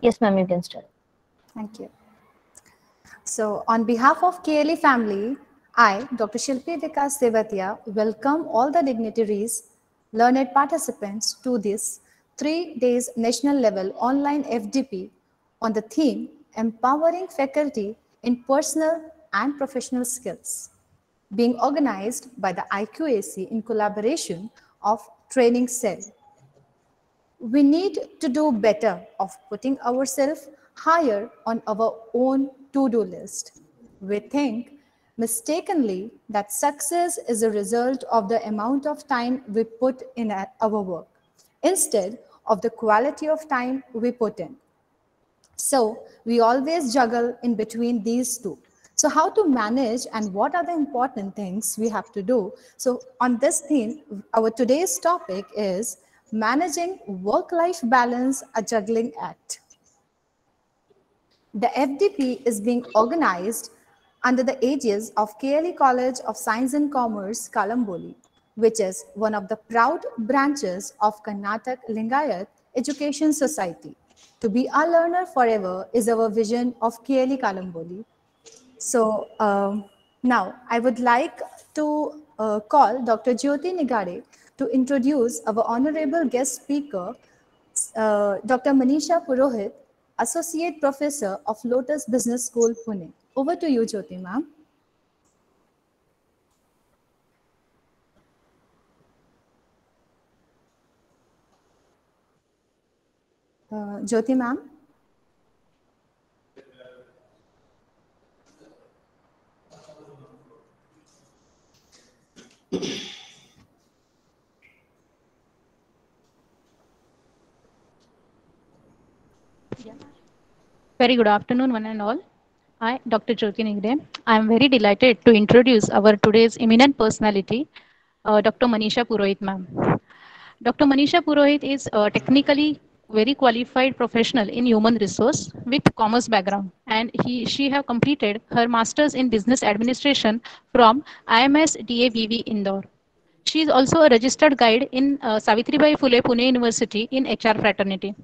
Yes, ma'am, you can start. Thank you. So, on behalf of KLE family, I, Dr. Shilpi Vikas Devatia, welcome all the dignitaries, learned participants to this 3 days national level online FDP on the theme Empowering Faculty in Personal and Professional Skills, being organized by the IQAC in collaboration of Training Cell. We need to do better of putting ourselves higher on our own to-do list. We think mistakenly that success is a result of the amount of time we put in our work instead of the quality of time we put in. So we always juggle in between these two. So how to manage and what are the important things we have to do? So on this theme, our today's topic is managing work-life balance, a juggling act. The FDP is being organized under the aegis of KLE College of Science and Commerce, Kalamboli, which is one of the proud branches of Karnataka Lingayat Education Society. To be a learner forever is our vision of KLE Kalamboli. So now I would like to call Dr. Jyoti Nigade to introduce our honorable guest speaker, Dr. Manisha Purohit, Associate Professor of Lotus Business School, Pune. Over to you, Jyoti ma'am. Jyoti ma'am. Very good afternoon, one and all. I, Dr. Jyoti Nigde. I am very delighted to introduce our today's eminent personality, Dr. Manisha Purohit, ma'am. Dr. Manisha Purohit is technically very qualified professional in human resource with commerce background, and she have completed her masters in business administration from IMS DAVV Indore. She is also a registered guide in Savitribai Phule Pune University in HR fraternity.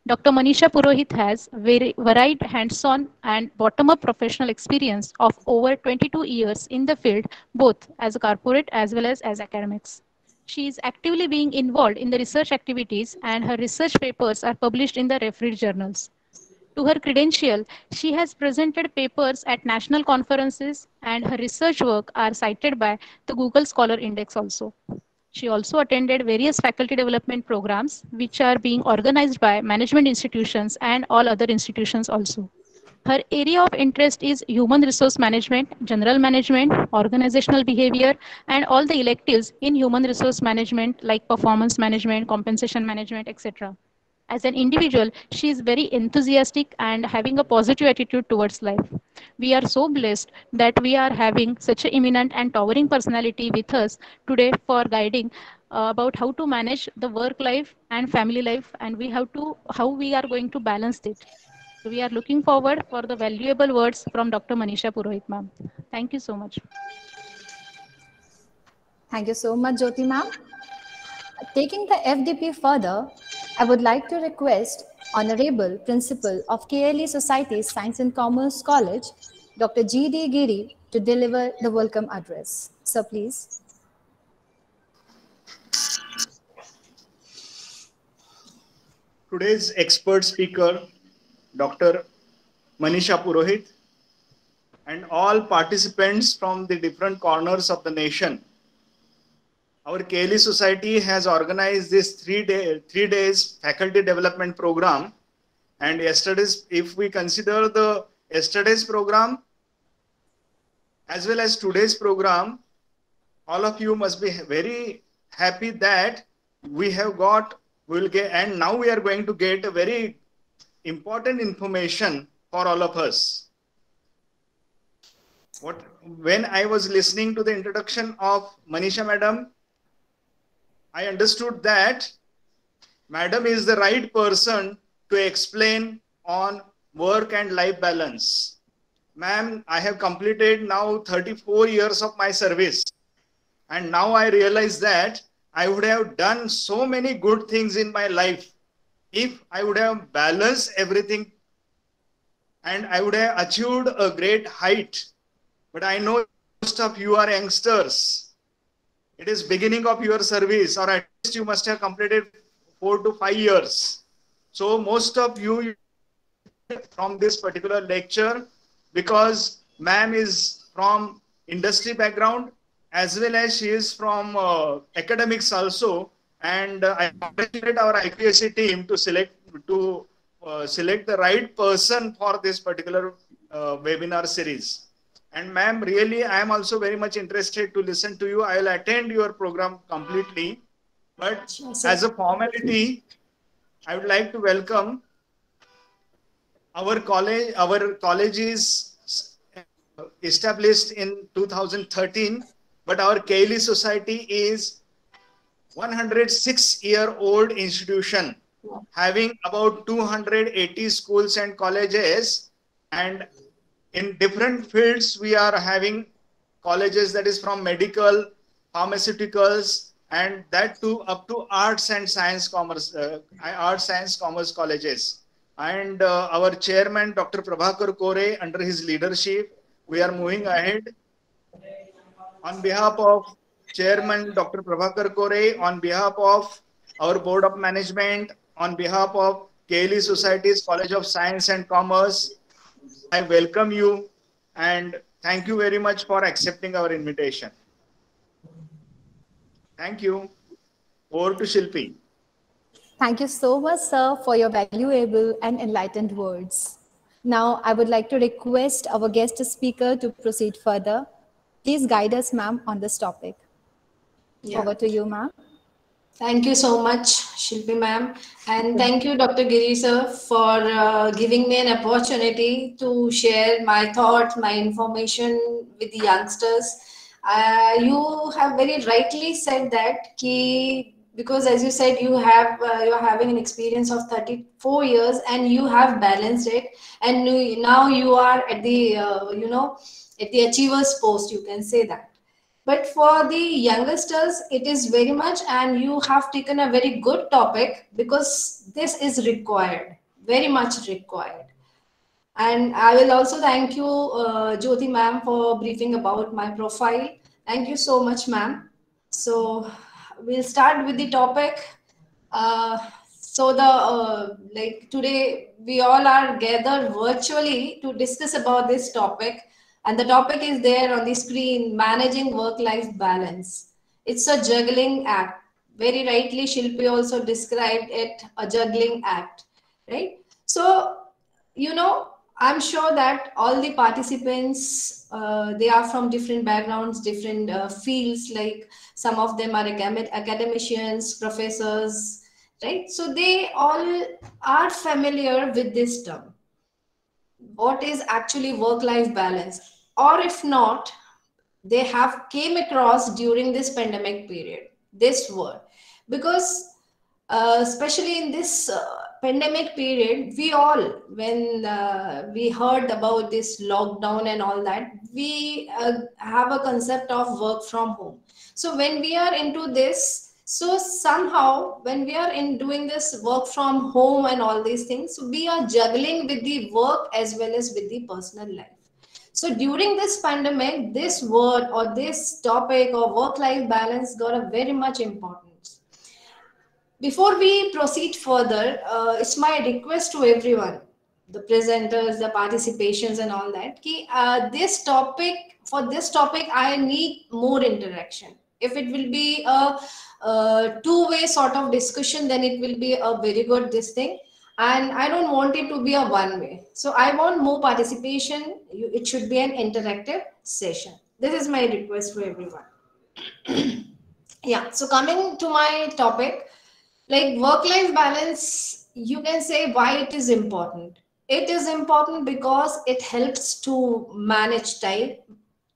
Dr. Manisha Purohit has very varied hands-on and bottom-up professional experience of over 22 years in the field, both as a corporate as well as academics. She is actively being involved in the research activities and her research papers are published in the refereed journals. To her credential, she has presented papers at national conferences and her research work are cited by the Google Scholar Index also. She also attended various faculty development programs which are being organized by management institutions and all other institutions also. Her area of interest is human resource management, general management, organizational behavior, and all the electives in human resource management like performance management, compensation management, etc. As an individual, she is very enthusiastic and having a positive attitude towards life. We are so blessed that we are having such an eminent and towering personality with us today for guiding about how to manage the work life and family life, and we have to how we are going to balance it. So we are looking forward for the valuable words from Dr. Manisha Purohit, ma'am. Thank you so much. Thank you so much, Jyoti ma'am. Taking the FDP further, I would like to request Honorable Principal of KLE Society Science and Commerce College, Dr. G.D. Giri, to deliver the welcome address. Sir, please. Today's expert speaker, Dr. Manisha Purohit, and all participants from the different corners of the nation. Our KLE Society has organized this 3 days faculty development program. And yesterday's, if we consider the yesterday's program as well as today's program, all of you must be very happy that we have got, we'll get, and now we are going to get a very important information for all of us. When I was listening to the introduction of Manisha Madam, I understood that Madam is the right person to explain on work and life balance. Ma'am, I have completed now 34 years of my service. And now I realize that I would have done so many good things in my life. if I would have balanced everything and I would have achieved a great height. But I know most of you are youngsters. It is beginning of your service, or at least you must have completed 4 to 5 years. So most of you from this particular lecture, because ma'am is from industry background as well as she is from academics also, and I congratulate our IQAC team to select the right person for this particular webinar series. And ma'am, really, I am also very much interested to listen to you. I will attend your program completely. But Sure, as sir. a formality, I would like to welcome our college is established in 2013, but our Kaili Society is 106-year-old institution having about 280 schools and colleges, and in different fields we are having colleges, that is from medical, pharmaceuticals, and that too up to arts science commerce colleges. And our chairman Dr. Prabhakar Kore, under his leadership we are moving ahead. On behalf of Chairman Dr. Prabhakar Kore, on behalf of our Board of Management, on behalf of Kaili Society's College of Science and Commerce, I welcome you and thank you very much for accepting our invitation. Thank you. Over to Shilpi. Thank you so much, sir, for your valuable and enlightened words. Now, I would like to request our guest speaker to proceed further. Please guide us, ma'am, on this topic. Yeah. Over to you, ma'am. Thank you so much, Shilpi ma'am. And thank you, Dr. Giri sir, for giving me an opportunity to share my thoughts, my information with the youngsters. You have very rightly said that because as you said, you're having an experience of 34 years and you have balanced it, and now you are at the at the achievers post, you can say that. But for the youngsters, it is very much, and you have taken a very good topic because this is required, very much required. And I will also thank you, Jyoti ma'am, for briefing about my profile. Thank you so much, ma'am. So we'll start with the topic. Like today, we all are gathered virtually to discuss about this topic, and the topic is there on the screen: managing work-life balance. It's a juggling act. Very rightly, Shilpi also described it a juggling act, right? So I'm sure that all the participants, they are from different backgrounds, different fields. Like some of them are academicians, professors, right? So they all are familiar with this term. What is actually work-life balance? Or if not, they have came across during this pandemic period this word, because especially in this pandemic period, we all, when we heard about this lockdown and all that, we have a concept of work from home. So when we are into this, so somehow when we are in doing this work from home and all these things, so we are juggling with the work as well as with the personal life. So during this pandemic, this word or this topic or work-life balance got a very much importance. Before we proceed further, it's my request to everyone, the presenters, the participations and all that, for this topic, I need more interaction. If it will be a two-way sort of discussion, then it will be a very good this thing. And I don't want it to be a one way. So I want more participation. It should be an interactive session. This is my request to everyone. Yeah, so coming to my topic, like work-life balance, you can say why it is important. It is important because it helps to manage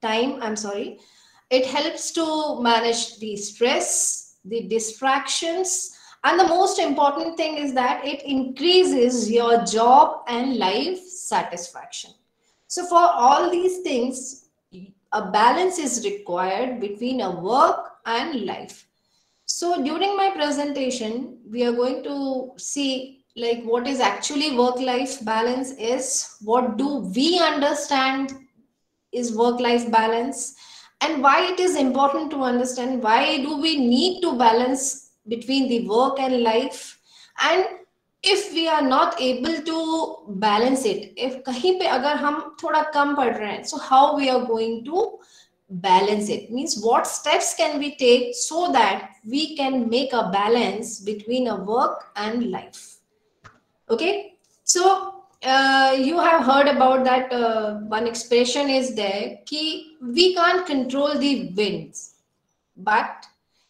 I'm sorry. It helps to manage the stress, the distractions, and the most important thing is that it increases your job and life satisfaction. So for all these things, a balance is required between a work and life. So during my presentation, we are going to see like what is actually work life balance is, what do we understand is work life balance, and why it is important to understand, why do we need to balance between the work and life. And if we are not able to balance it, if kahin pe agar hum thoda kam pad rahe hain, so how we are going to balance it, means what steps can we take so that we can make a balance between a work and life. Okay, so you have heard about that one expression is there ki we can't control the winds, but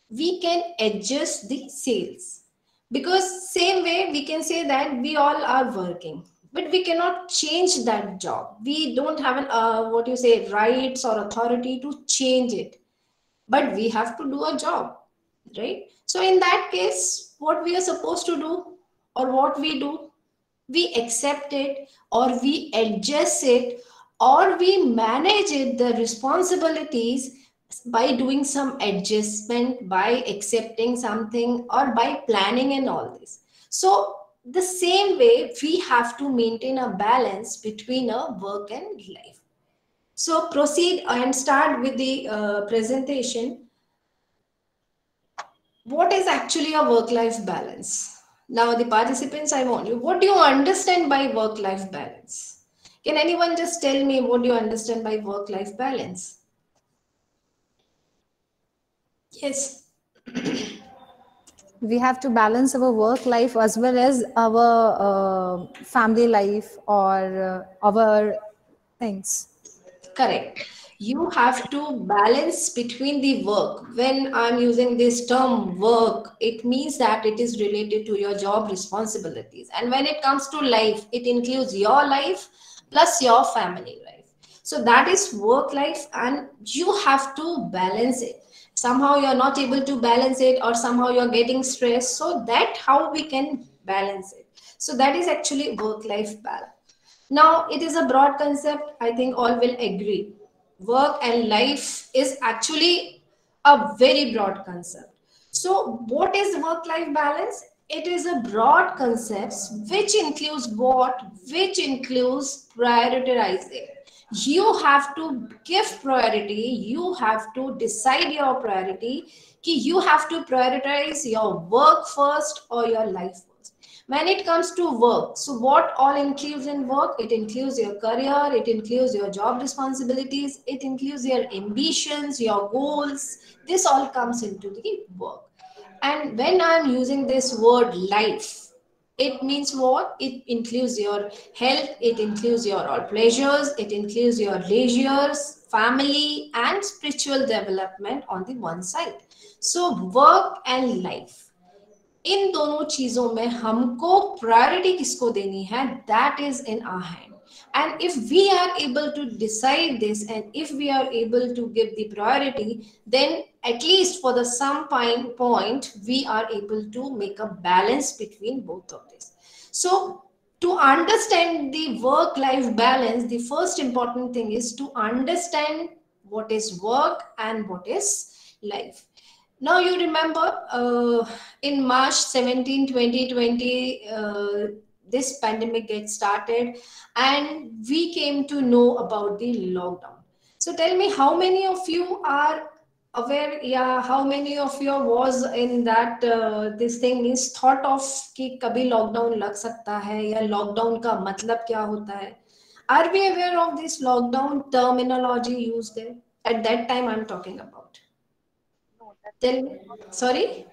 we can adjust the sails. Because same way we can say that we all are working, but we cannot change that job. We don't have an what you say rights or authority to change it, but we have to do a job, right? So in that case, what we are supposed to do, or what we do, we accept it, or we adjust it, or we manage it, the responsibilities, by doing some adjustment, by accepting something, or by planning and all this. So the same way we have to maintain a balance between a work and life. So proceed and start with the presentation. What is actually a work-life balance? Now, the participants, I want you, what do you understand by work-life balance? Can anyone just tell me what do you understand by work-life balance? Yes. We have to balance our work life as well as our family life or our things. Correct. You have to balance between the work. When I'm using this term work, it means that it is related to your job responsibilities. And when it comes to life, it includes your life plus your family life. So that is work life, and you have to balance it. Somehow you're not able to balance it, or somehow you're getting stressed. So that how we can balance it. So that is actually work life balance. Now, it is a broad concept. I think all will agree. Work and life is actually a very broad concept. So, what is work life balance? It is a broad concept which includes what? Which includes prioritizing. You have to give priority, you have to decide your priority. You have to prioritize your work first or your life first. When it comes to work, so what all includes in work? It includes your career, it includes your job responsibilities, it includes your ambitions, your goals. This all comes into the work. And when I'm using this word life, it means what? It includes your health, it includes your all pleasures, it includes your leisures, family, and spiritual development on the one side. So work and life, इन दोनों चीजों में हमको priority किसको देनी है, that is in our hand. And if we are able to decide this, and if we are able to give the priority, then at least for the some point we are able to make a balance between both of this. So to understand the work life balance, the first important thing is to understand what is work and what is life. Now you remember in March 17, 2020, this pandemic gets started, and we came to know about the lockdown. So tell me, how many of you are aware? Yeah, how many of you was in that this thing is thought of कि कभी lockdown लग सकता है, या lockdown का मतलब क्या होता है? Are we aware of this lockdown terminology used there? At that time, I'm talking about. Tell me. Sorry?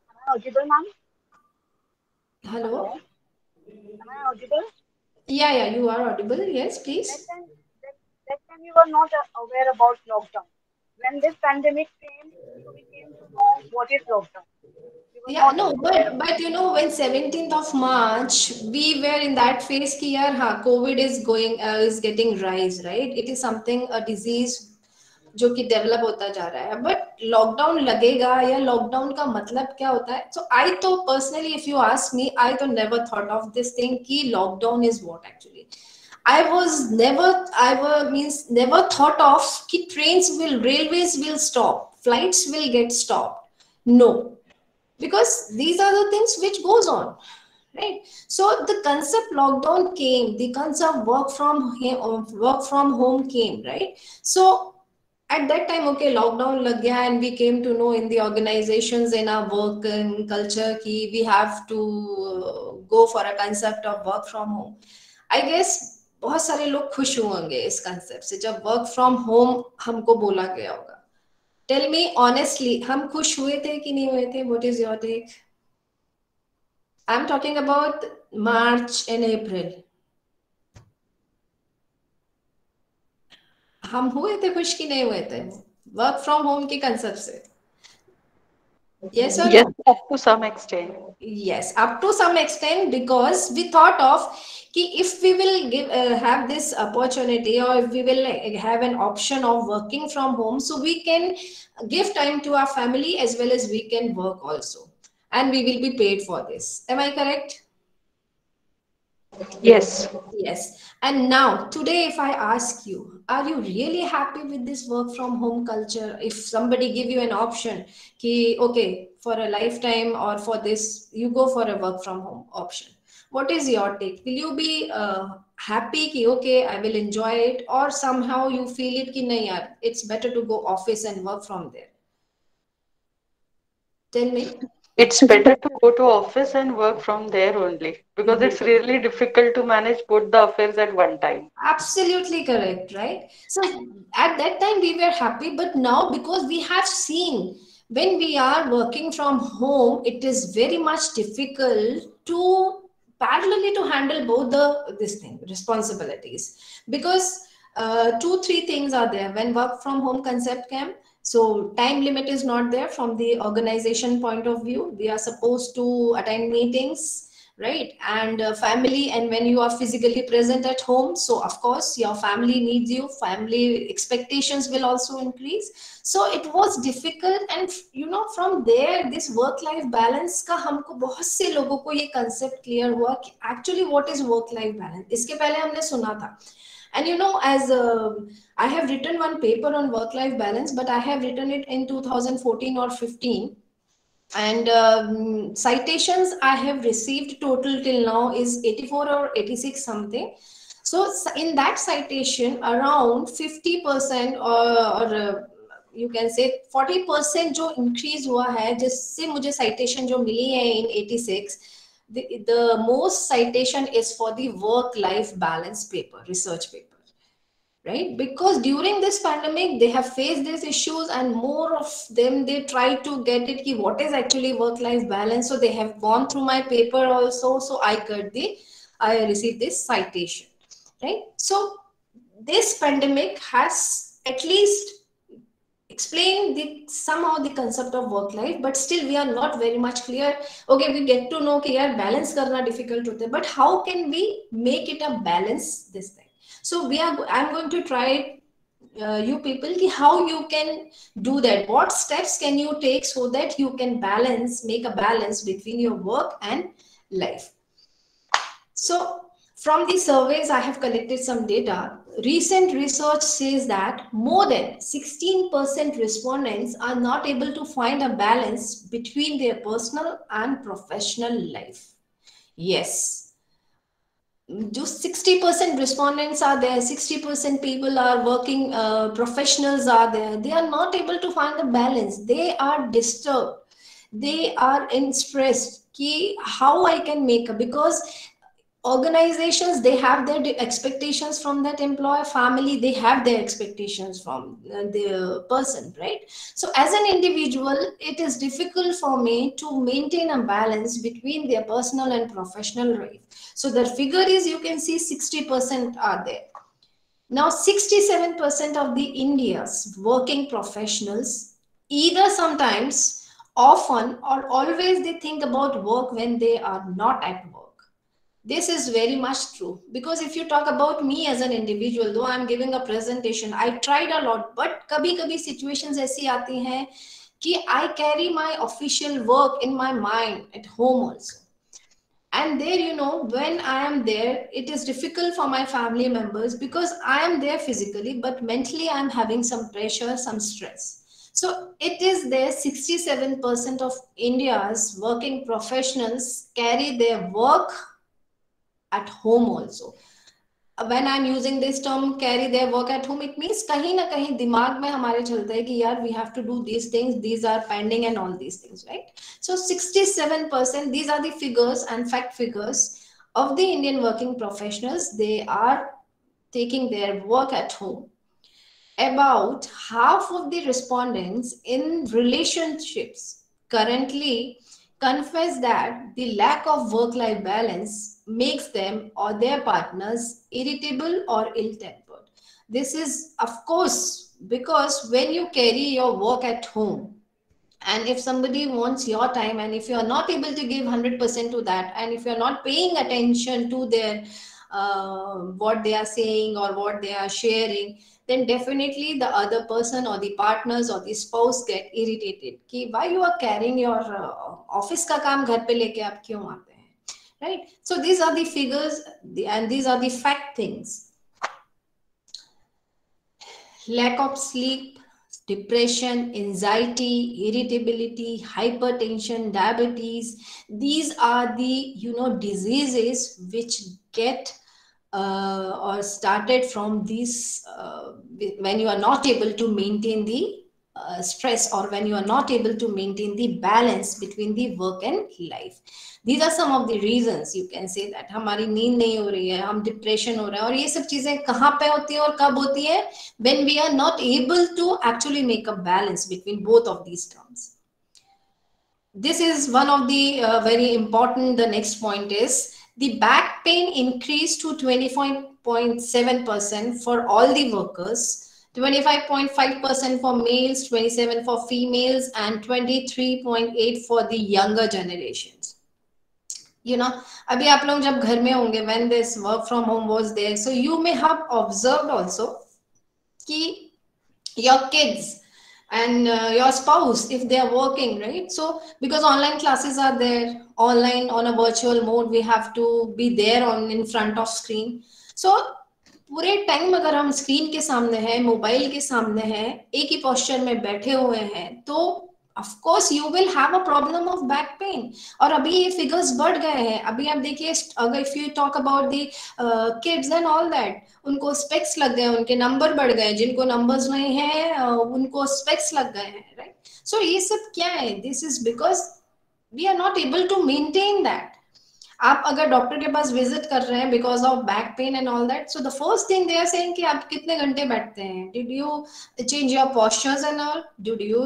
Am I audible, ma'am? Hello? Am I audible? Yeah, you are audible. Yes, please. That time we were not aware about lockdown. When this pandemic came, so we came to know what is lockdown. We were Yeah, not no, aware of but you know, when 17th of March, we were in that phase कि यार हाँ, COVID is getting rise, right? It is something, a disease जो कि develop होता जा रहा है. But lockdown लगेगा या लॉकडाउन का मतलब क्या होता है? सो आई तो personally, if you ask me, I तो never thought of this thing कि lockdown is what actually. I never thought of कि trains will, railways will stop, flights will get stopped. No. because these are the things which goes on, right? So the concept lockdown came, the concept work from home came, right? So at that time, okay, lockdown lag gaya, and we came to know in the organizations, in our work and culture, ki we have to go for a concept of work from home. I guess बहुत सारे लोग खुश होंगे इस concept से जब work from home हमको बोला गया होगा. टेल मी ऑनेस्टली, हम खुश हुए थे कि नहीं हुए थे? What is your take? I am talking about March and April. हम हुए थे खुश कि नहीं हुए थे वर्क फ्रॉम होम के कंसेप्ट से? Yes or Yes, no? up to some extent. Yes, up to some extent, because we thought of कि if we will have this opportunity, or if we will have an option of working from home, so we can give time to our family as well as we can work also, and we will be paid for this. Am I correct? Yes. Yes. And now, today, if I ask you, are you really happy with this work from home culture? If somebody give you an option, ki, okay, for a lifetime or for this, you go for a work from home option. What is your take? Will you be happy ki, okay, I will enjoy it, or somehow you feel it ki, nahi yaar, it's better to go office and work from there? Tell me. It's better to go to office and work from there only because it's really difficult to manage both the affairs at one time. Absolutely correct, right? So at that time we were happy, but now because we have seen when we are working from home, it is very much difficult to parallelly to handle both the this thing responsibilities, because two three things are there when work from home concept came. So time limit is not there from the organization point of view. We are supposed to attend meetings, right? And family, and when you are physically present at home, so of course your family needs you, family expectations will also increase. So it was difficult, and you know, from there this work life balance का हमको बहुत से लोगों को ये concept clear हुआ कि actually what is work life balance. इसके पहले हमने सुना था. And you know, as I have written one paper on work life balance, but I have written it in 2014 or 15, and citations I have received total till now is 84 or 86 something. So in that citation, around 50% or you can say 40% जो increase हुआ है, जिससे मुझे citation जो मिली है in 86, the most citation is for the work life balance paper, research paper. Right? Because during this pandemic, they have faced these issues, and more of them, they try to get it, ki what is actually work-life balance. So they have gone through my paper also. So I received this citation, right? So this pandemic has at least explained somehow the concept of work life, but still we are not very much clear. Okay, we get to know कि यार balance करना difficult होता है, but how can we make it a balance this thing? So I'm going to try you people ki how you can do that. What steps can you take so that you can make a balance between your work and life? So from the surveys, I have collected some data. Recent research says that more than 16% respondents are not able to find a balance between their personal and professional life. Yes, just 60% respondents are there, 60% people are working professionals are there, they are not able to find the balance, they are disturbed, they are in stress ki how I can make a, because organizations, they have their expectations from that employer, family, they have their expectations from the person, right? So as an individual, it is difficult for me to maintain a balance between their personal and professional life. So the figure is, you can see 60% are there. Now 67% of the India's working professionals either sometimes, often, or always they think about work when they are not at work. This is very much true, because if you talk about me as an individual, though I'm giving a presentation, I tried a lot, but kabhi situations ऐसी आती हैं कि I carry my official work in my mind at home also. And there, you know, when I am there, it is difficult for my family members because I am there physically, but mentally I'm having some pressure, some stress. So it is there 67% of India's working professionals carry their work at home also. When I'm using this term carry their work at home, it means kahin na kahin dimag mein hamare chalta hai ki yaar we have to do these things, these are pending and all these things, right? So 67%, these are the figures and fact figures of the Indian working professionals. They are taking their work at home. About half of the respondents in relationships currently confess that the lack of work-life balance makes them or their partners irritable or ill-tempered. This is, of course, because when you carry your work at home, and if somebody wants your time, and if you are not able to give 100% to that, and if you are not paying attention to their what they are saying or what they are sharing, then definitely the other person or the partners or the spouse get irritated कि why you are carrying your office का काम घर पे लेके आप क्यों आते हैं, right? So these are the figures, and these are the fact things. Lack of sleep, depression, anxiety, irritability, hypertension, diabetes, these are the diseases which get or started from these when you are not able to maintain the stress, or when you are not able to maintain the balance between the work and life. These are some of the reasons you can say that हमारी नींद नहीं हो रही है, हम depression हो रहा है, और ये सब चीजें कहाँ पे होती है और कब होती है? When we are not able to actually make a balance between both of these terms. This is one of the very important. The next point is the back pain increased to 25.7% for all the workers, 25.5% for males, 27% for females, and 23.8% for the younger generations. अभी आप लोग जब घर में होंगे, when this work from home was there, so you may have observed also कि your kids and your spouse, if they are working, right? So because online classes are there, online on a virtual mode, we have to be there on in front of screen. So पूरे time अगर हम screen के सामने हैं, mobile के सामने हैं, एक ही पोस्चर में बैठे हुए हैं, तो of course you will have a problem of back pain. और अभी ये figures बढ़ गए हैं. अभी आप देखिए, अगर if you talk about the kids and all that, उनको specs लग गए, उनके नंबर बढ़ गए, जिनको numbers नहीं हैं उनको specs लग गए हैं, right? So ये सब क्या है? This is because we are not able to maintain that. आप अगर डॉक्टर के पास विजिट कर रहे हैं because of back pain and all that, so the first thing they are saying कि आप कितने घंटे बैठते हैं, did you change your postures and all, did you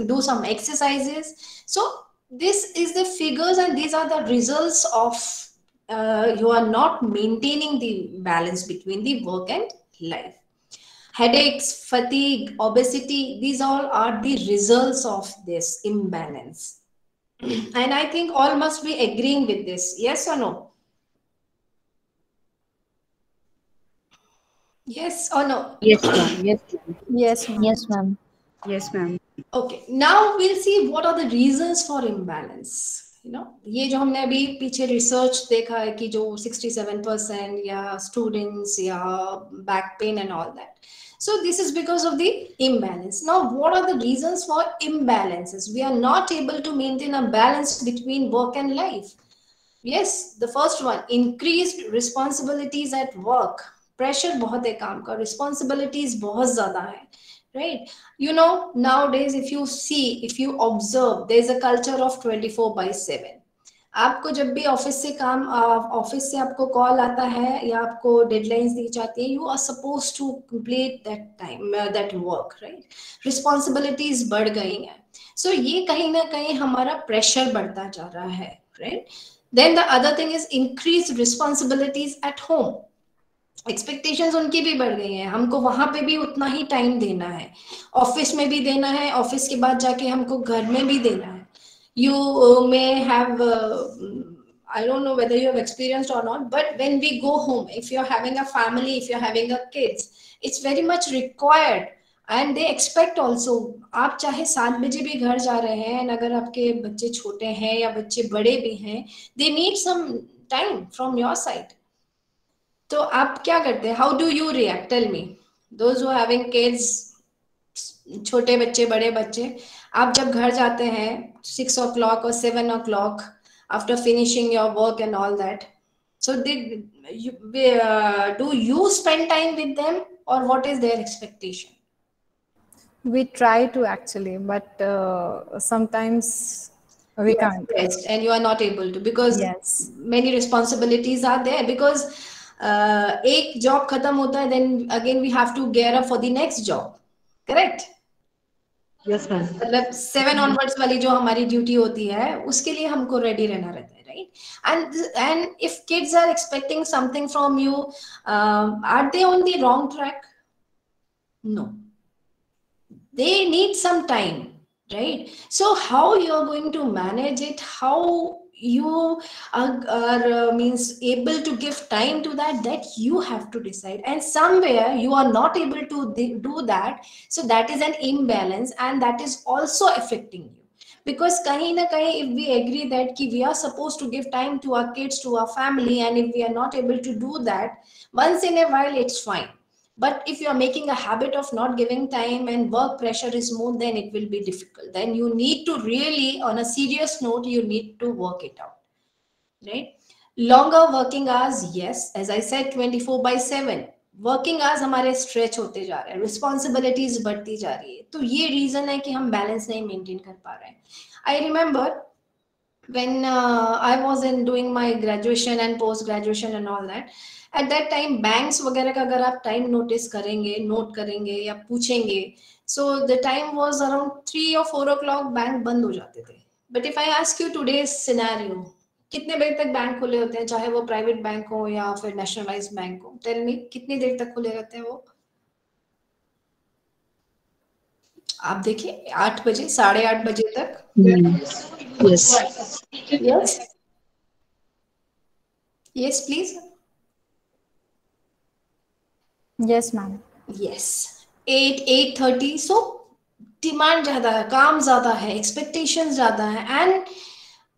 do some exercises. So this is the figures and these are the results of you are not maintaining the balance between the work and life. Headaches, fatigue, obesity, these all are the results of this imbalance. And I think all must be agreeing with this. Yes or no? Yes or no? Yes, ma'am. Yes, ma'am. Yes, ma'am. Yes, ma'am. Yes, ma'am. Okay, now we'll see what are the reasons for imbalance. ये जो हमने अभी पीछे research देखा है कि जो 67% या स्टूडेंट्स या back pain and all that. So this is because of the imbalance. Now, what are the reasons for imbalances? We are not able to maintain a balance between work and life. Yes, the first one, increased responsibilities at work. Pressure बहुत है काम का, responsibilities बहुत ज़्यादा है, right? Nowadays, if you see, if you observe, there is a culture of 24/7. आपको जब भी ऑफिस से आपको कॉल आता है या आपको डेडलाइंस दी जाती है, you are suppose to complete that time that work, right? Responsibilities बढ़ गई हैं, सो ये कहीं ना कहीं हमारा प्रेशर बढ़ता जा रहा है, right? Then the other thing is increase responsibilities at home. Expectations उनकी भी बढ़ गई हैं, हमको वहां पे भी उतना ही टाइम देना है, ऑफिस में भी देना है, ऑफिस के बाद जाके हमको घर में भी देना है. You may have I don't know whether you have experienced or not, but when we go home, if you're having a family, if you're having a kids, it's very much required and they expect also. आप चाहे 7 बजे भी घर जा रहे हैं, अगर आपके बच्चे छोटे हैं या बच्चे बड़े भी हैं, they need some time from your side. तो आप क्या करते हैं? How do you react? Tell me. Those who are having kids, छोटे बच्चे बड़े बच्चे, आप जब घर जाते हैं 6 o'clock or 7 o'clock after finishing your work and all that, so do you spend time with them, or what is their expectation? We try to actually, but sometimes we You are can't. stressed and you are not able to, because Yes. many responsibilities are there, because एक job खत्म होता है, then again we have to gear up for the next job, correct? Yes, ma'am. मतलब 7 onwards वाली जो हमारी duty होती है उसके लिए हमको रेडी रहना रहता है, right? And if kids are expecting something from you, are they on the wrong track? No, they need some time, right? So how you are going to manage it, how you are means able to give time to that you have to decide, and somewhere you are not able to do that, so that is an imbalance and that is also affecting you, because kahin na kahin, if we agree that ki we are supposed to give time to our kids, to our family, and if we are not able to do that once in a while, it's fine. But if you are making a habit of not giving time and work pressure is more, then it will be difficult. Then you need to really, on a serious note, you need to work it out, right? Longer working hours, yes, as I said, 24/7 working hours हमारे stretch होते जा रहे हैं, responsibilities बढ़ती जा रही है, तो ये रीजन है कि हम बैलेंस नहीं मेंटेन कर पा रहे हैं. I remember when I was in doing my graduation and post graduation and all that, at that time banks वगैरह का अगर आप टाइम नोटिस करेंगे, नोट करेंगे या पूछेंगे, so the time was around 3 or 4 o'clock bank बंद हो जाते थे. But if I ask you today's scenario, कितने बजे तक बैंक खुले होते हैं, चाहे वो प्राइवेट बैंक हो या फिर नेशनलाइज्ड बैंक हो? टेल मी, कितनी देर तक खुले रहते हैं वो? आप देखिए 8 बजे, 8:30 बजे तक. Yes. Yes. Yes, please. Yes, ma'am. Yes. 8:30. So demand ज्यादा है, काम ज्यादा है, एक्सपेक्टेशंस ज्यादा है, and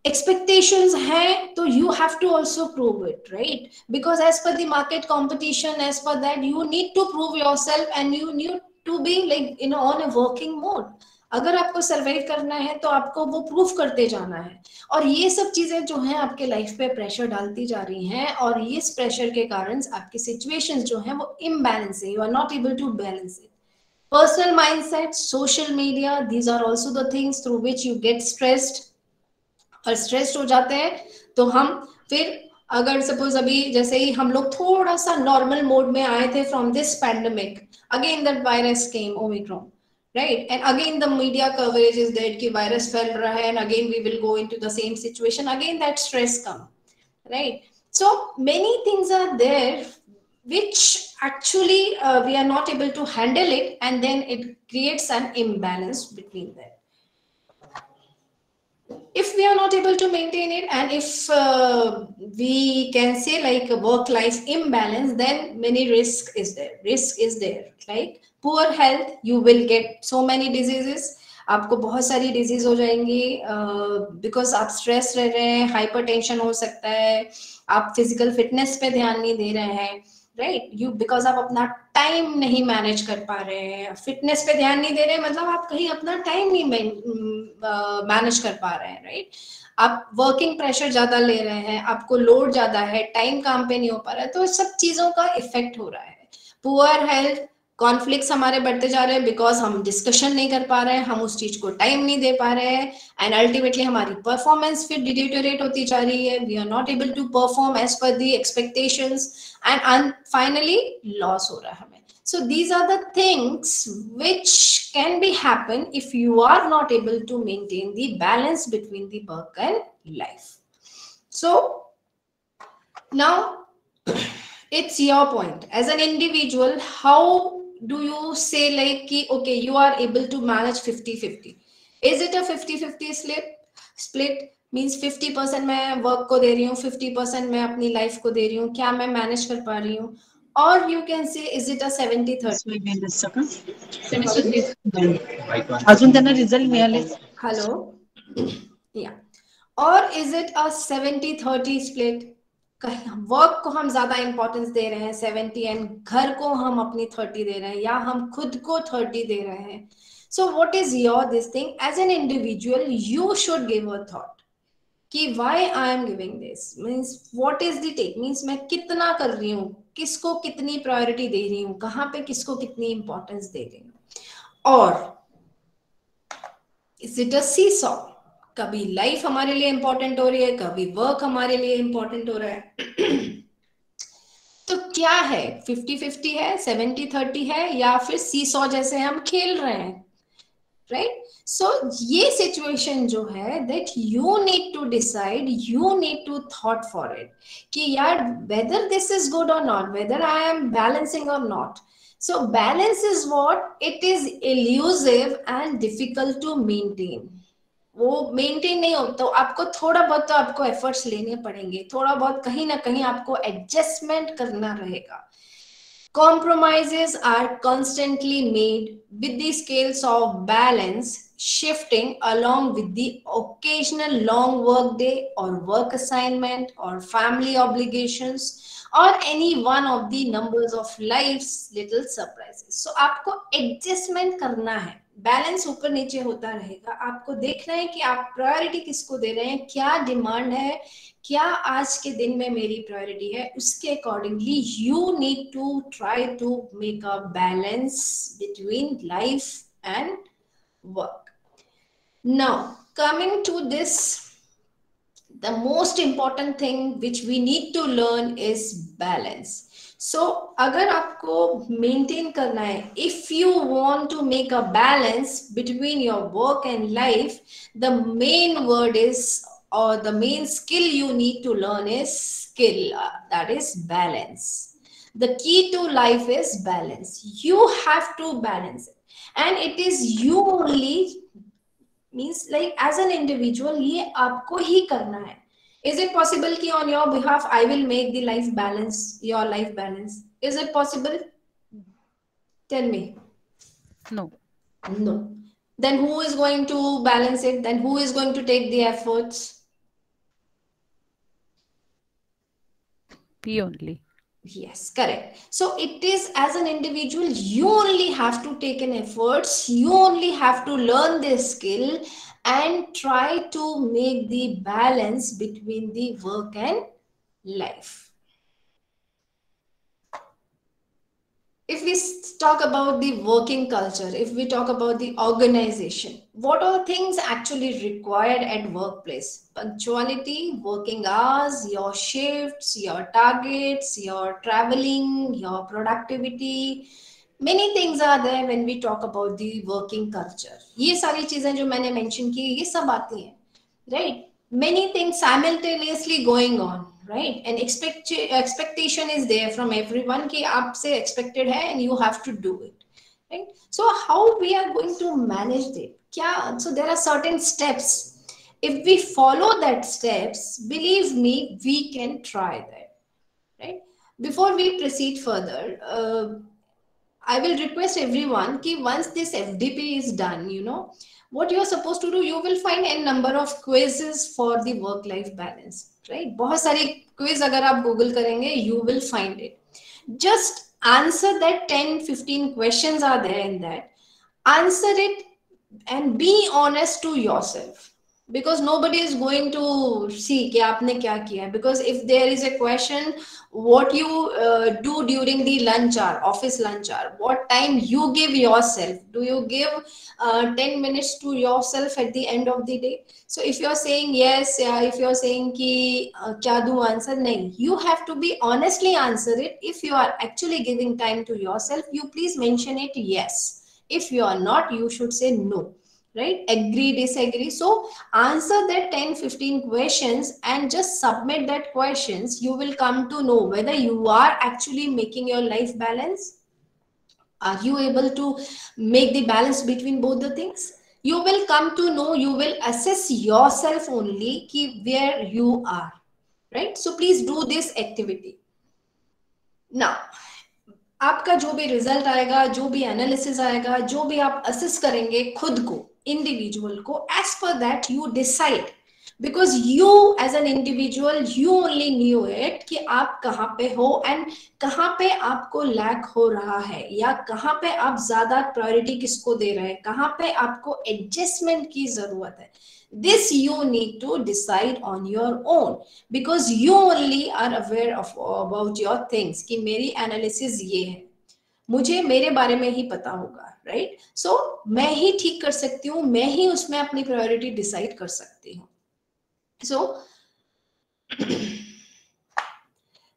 expectations hai to you have to also prove it, right? Because as per the market competition, as per that, you need to prove yourself and you need to be like on a working mode. अगर आपको survive करना है तो आपको वो proof करते जाना है, और ये सब चीजें जो हैं आपके लाइफ पे प्रेशर डालती जा रही हैं, और इस प्रेशर के कारण आपकी सिचुएशंस जो हैं वो इम्बैलेंस है, you are not able to balance it. Personal mindset, social media, these are also the things through which you get stressed. और स्ट्रेस्ड हो जाते हैं तो हम फिर, अगर सपोज अभी जैसे ही हम लोग थोड़ा सा नॉर्मल मोड में आए थे from this pandemic, again that virus came, Omicron, right? And again the media coverage is that कि वायरस फैल रहा है, and again we will go into the same situation, again that stress come, right? So many things are there which actually we are not able to handle it, and then it creates an imbalance between them. If we are not able to maintain it, and if we can say like a work life imbalance, then many risk is there, like poor health, you will get so many diseases, आपको बहुत सारी disease हो जाएंगी, because आप stress रह रहे हैं, hypertension हो सकता है, आप फिजिकल फिटनेस पे ध्यान नहीं दे रहे हैं, राइट? यू बिकॉज आप अपना टाइम नहीं मैनेज कर पा रहे हैं, फिटनेस पे ध्यान नहीं दे रहे, मतलब आप कहीं अपना टाइम नहीं मैनेज कर पा रहे हैं, राइट? आप वर्किंग प्रेशर ज्यादा ले रहे हैं, आपको लोड ज्यादा है, टाइम काम पे नहीं हो पा रहा है, तो सब चीजों का इफेक्ट हो रहा है. पुअर हेल्थ, कॉन्फ्लिक्ट्स हमारे बढ़ते जा रहे हैं बिकॉज हम डिस्कशन नहीं कर पा रहे हैं, हम उस चीज को टाइम नहीं दे पा रहे हैं, एंड अल्टीमेटली हमारी परफॉर्मेंस फिर डिटेरियोरेट होती जा रही है, we are not able to perform as per the expectations, and finally loss हो रहा है हमें. So these are the things which can be happen if you are not able to maintain the balance between the work and life. So now it's your point as an individual, how do you say like ki, okay, you are able to manage 50-50? Is it a 50-50 split means 50% मैं work को दे रही हूँ, 50% मैं अपनी life को दे रही हूँ, क्या मैं मैनेज कर पा रही हूँ? Or you can say, is it a 70-30? अजून त्यांना रिझल्ट मिळाले. Hello. Yeah. Or is it a 70-30 split? Work को हम ज्यादा इंपॉर्टेंस दे रहे हैं 70 एंड घर को हम अपनी 30 दे रहे हैं, या हम खुद को 30 दे रहे हैं. So what is your this thing as an individual? You should give a thought कि why I am giving this, means what is the take, means मैं कितना कर रही हूँ, किसको कितनी प्रायोरिटी दे रही हूँ, कहाँ पे किसको कितनी इंपॉर्टेंस दे रही हूँ. और इज इट अ सीसॉ, कभी लाइफ हमारे लिए इंपॉर्टेंट हो रही है, कभी वर्क हमारे लिए इंपॉर्टेंट हो रहा है. तो क्या है, 50-50 है, 70-30 है, या फिर सीसॉ जैसे हम खेल रहे हैं, राइट? सो ये सिचुएशन जो है, that you need to decide, you need to thought for it कि यार whether this is good or not, whether I am balancing or not. So balance is what it is elusive and difficult to maintain. वो maintain नहीं हो तो आपको थोड़ा बहुत तो आपको एफर्ट्स लेने पड़ेंगे, थोड़ा बहुत कहीं ना कहीं आपको एडजस्टमेंट करना रहेगा. Compromises are constantly made with the scales of balance shifting along with the occasional long work day or work assignment or family obligations or any one of the numbers of life's little surprises. So आपको adjustment करना है, balance ऊपर नीचे होता रहेगा. आपको देखना है कि आप प्रायोरिटी किसको दे रहे हैं, क्या डिमांड है, क्या आज के दिन में मेरी प्रायोरिटी है, उसके accordingly you need to try to make a balance between life and work. Now coming to this, the most important thing which we need to learn is balance. So अगर आपको maintain करना है, if you want to make a balance between your work and life, the main word is, or the main skill you need to learn is skill, that is balance. The key to life is balance. You have to balance it, and it is you only, means like as an individual ये आपको ही करना है. Is it possible कि on your behalf I will make the life balance, your life balance? Is it possible? Tell me. No. No. Then who is going to balance it? Then who is going to take the efforts? We only. Yes, correct. So it is as an individual, you only have to take an efforts, you only have to learn this skill and try to make the balance between the work and life. If we talk about the working culture, if we talk about the organization, what all things actually required at workplace? Punctuality, working hours, your shifts, your targets, your traveling, your productivity. Many things are there when we talk about the working culture. ये सारी चीजें जो मैंने mention की, ये सब आती हैं, right? Many things simultaneously going on, right? And expectation is there from everyone कि आपसे expected है and you have to do it, right? So how we are going to manage it? क्या? So there are certain steps. If we follow that steps, believe me, we can try that, right? Before we proceed further, I will request everyone कि once this FDP is done, you know, what you are supposed to do, you will find a number of quizzes for the work-life balance, right? बहुत सारी quiz अगर आप Google करेंगे, you will find it. Just answer that 10-15 questions are there in that. Answer it and be honest to yourself. Because nobody is going to see कि आपने क्या किया. Because if there is a question, what you do during the lunch hour, office lunch hour, what time you give yourself, do you give 10 minutes to yourself at the end of the day? So if you're saying yes, if you're saying कि क्या दूँ answer, नहीं, you have to be honestly answer it. If you are actually giving time to yourself, you please mention it yes. If you are not, you should say no, right? Agree, disagree. So answer that 10-15 questions and just submit that questions. You will come to know whether you are actually making your life balance. Are you able to make the balance between both the things? You will come to know, you will assess yourself only ki where you are, right? So please do this activity. Now आपका जो भी result आएगा, जो भी analysis आएगा, जो भी आप असेस करेंगे खुद को, इंडिविजुअल को, as per that you decide because you as an individual, you only knew it कि आप कहाँ पे हो and कहाँ पे आपको लैक हो रहा है, या कहाँ पे आप ज्यादा प्रायोरिटी किसको दे रहे हैं, कहाँ पे आपको एडजस्टमेंट की जरूरत है. This you need to decide on your own, because you only are aware of about your things कि मेरी एनालिसिस ये है, मुझे मेरे बारे में ही पता होगा, राइट. सो मैं ही ठीक कर सकती हूँ, मैं ही उसमें अपनी प्रायोरिटी डिसाइड कर सकती हूँ. So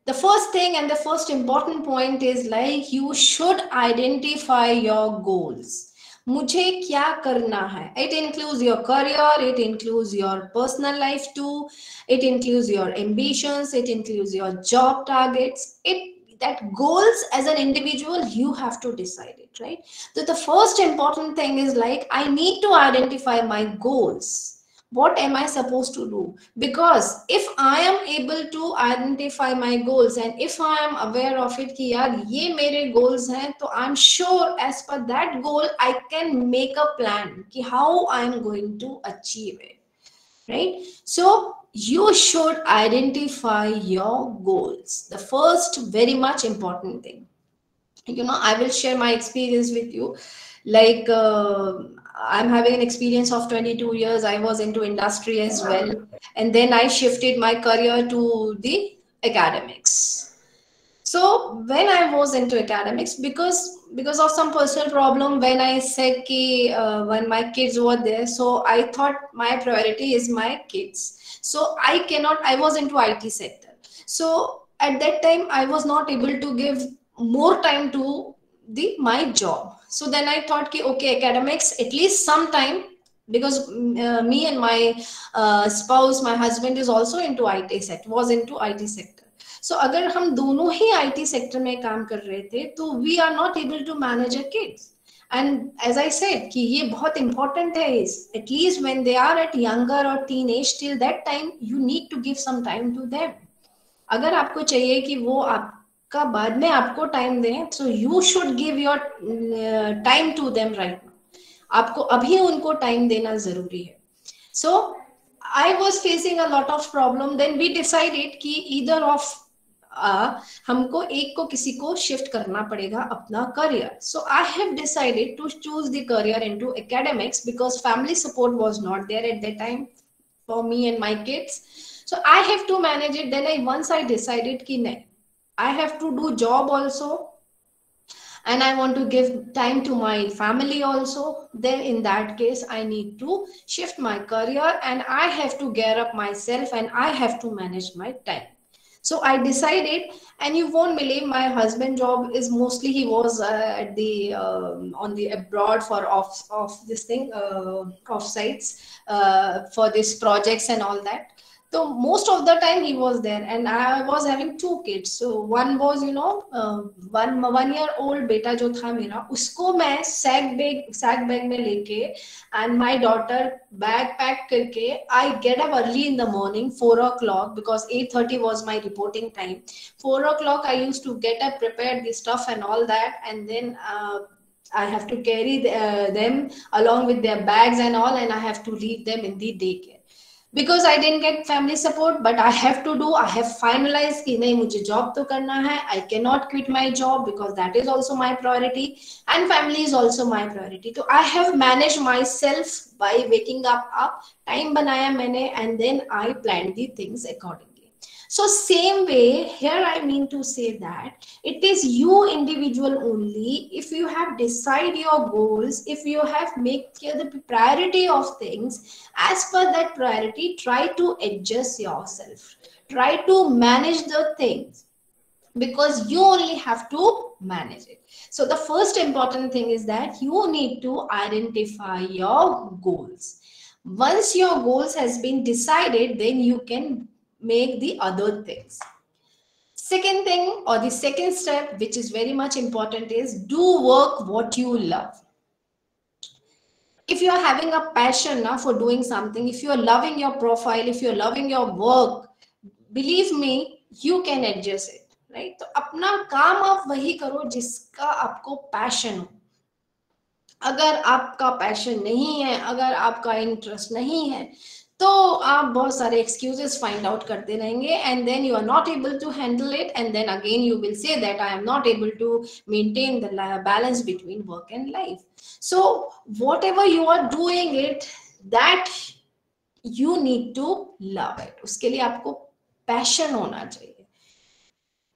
the first thing and the first important point is like you should identify your goals. मुझे क्या करना है. It includes your career, it includes your personal life too, it includes your ambitions, it includes your job targets. That goals as an individual, you have to decide it, right? So the first important thing is like I need to identify my goals. What am I supposed to do? Because if I am able to identify my goals and if I am aware of it कि यार ये मेरे goals हैं, तो I'm sure as per that goal I can make a plan कि how I am going to achieve it, right? So you should identify your goals. The first very much important thing. I will share my experience with you. Like I'm having an experience of 22 years. I was into industry as well, and then I shifted my career to the academics. So when I was into academics, because of some personal problem, when I said ki when my kids were there, so I thought my priority is my kids. So I was into IT sector. So at that time I was not able to give more time to my job. So then I thought ki okay, academics at least some time, because me and my spouse, my husband is also into IT sector, was into IT sector. So अगर हम दोनों ही IT sector में काम कर रहे थे, तो we are not able to manage our kids. And as I said कि ये बहुत important है, is at least when they are at younger or teenage, till that time you need to give some time to them. अगर आपको चाहिए कि वो आपका बाद में आपको टाइम दें, so you should give your time to them right now. आपको अभी उनको टाइम देना जरूरी है. So I was facing a lot of problem. Then we decided कि either of हमको एक को किसी को शिफ्ट करना पड़ेगा अपना career. So I have decided to choose the career into academics because family support was not there at that time for me and my kids. So I have to manage it. Then once I decided कि नहीं, I have to do job also, and I want to give time to my family also. Then in that case I need to shift my career, and I have to gear up myself, and I have to manage my time. So I decided, and you won't believe, my husband job is mostly, he was at the on the abroad for off this thing off sites for these projects and all that. So most of the time he was there, and I was having two kids. So one was one year old बेटा जो था मेरा, उसको मैं sack bag में लेके, and my daughter bag pack करके, I get up early in the morning 4 o'clock, because 8:30 was my reporting time. 4 o'clock I used to get up, prepare the stuff and all that, and then I have to carry them along with their bags and all, and I have to leave them in the daycare. Because I didn't get family support, but I have to do, I have finalized कि नहीं मुझे job तो करना है. I cannot quit my job because that is also my priority, and family is also my priority. So I have managed myself by waking up, time बनाया मैंने, and then I planned the things accordingly. So same way here, I mean to say that it is you individual only. If you have decided your goals, if you have made the priority of things, as per that priority, try to adjust yourself, try to manage the things, because you only have to manage it. So the first important thing is that you need to identify your goals. Once your goals has been decided, then you can make the other things. Second thing, or the second step, which is very much important, is do work what you love. If you are having a passion for doing something, if you are loving your profile, if you are loving your work, believe me, you can adjust it, right? तो अपना काम आप वही करो जिसका आपको passion हो. अगर आपका पैशन नहीं है, अगर आपका इंटरेस्ट नहीं है, तो आप बहुत सारे एक्सक्यूजेस फाइंड आउट करते रहेंगे and then you are not able to handle it and then again you will say that I am not able to maintain the balance between work and life. So whatever you are doing it, that you need to love it. उसके लिए आपको passion होना चाहिए.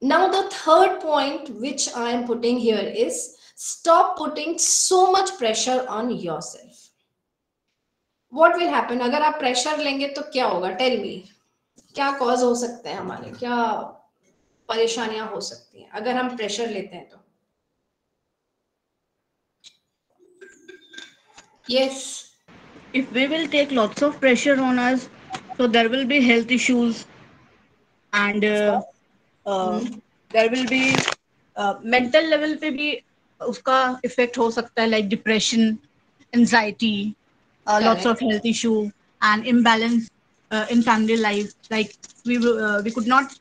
Now the third point which I am putting here is stop putting so much pressure on yourself. What will happen अगर आप pressure लेंगे तो क्या होगा? टेल मी, क्या कॉज हो सकते हैं हमारे, क्या परेशानियां हो सकती हैं अगर हम प्रेशर लेते हैं तो? Yes. If we will take lots of pressure on us, so there will be health issues, and there will be mental level पे भी उसका effect हो सकता है, like depression, anxiety, lots of health issue and imbalance in family life. Like we could not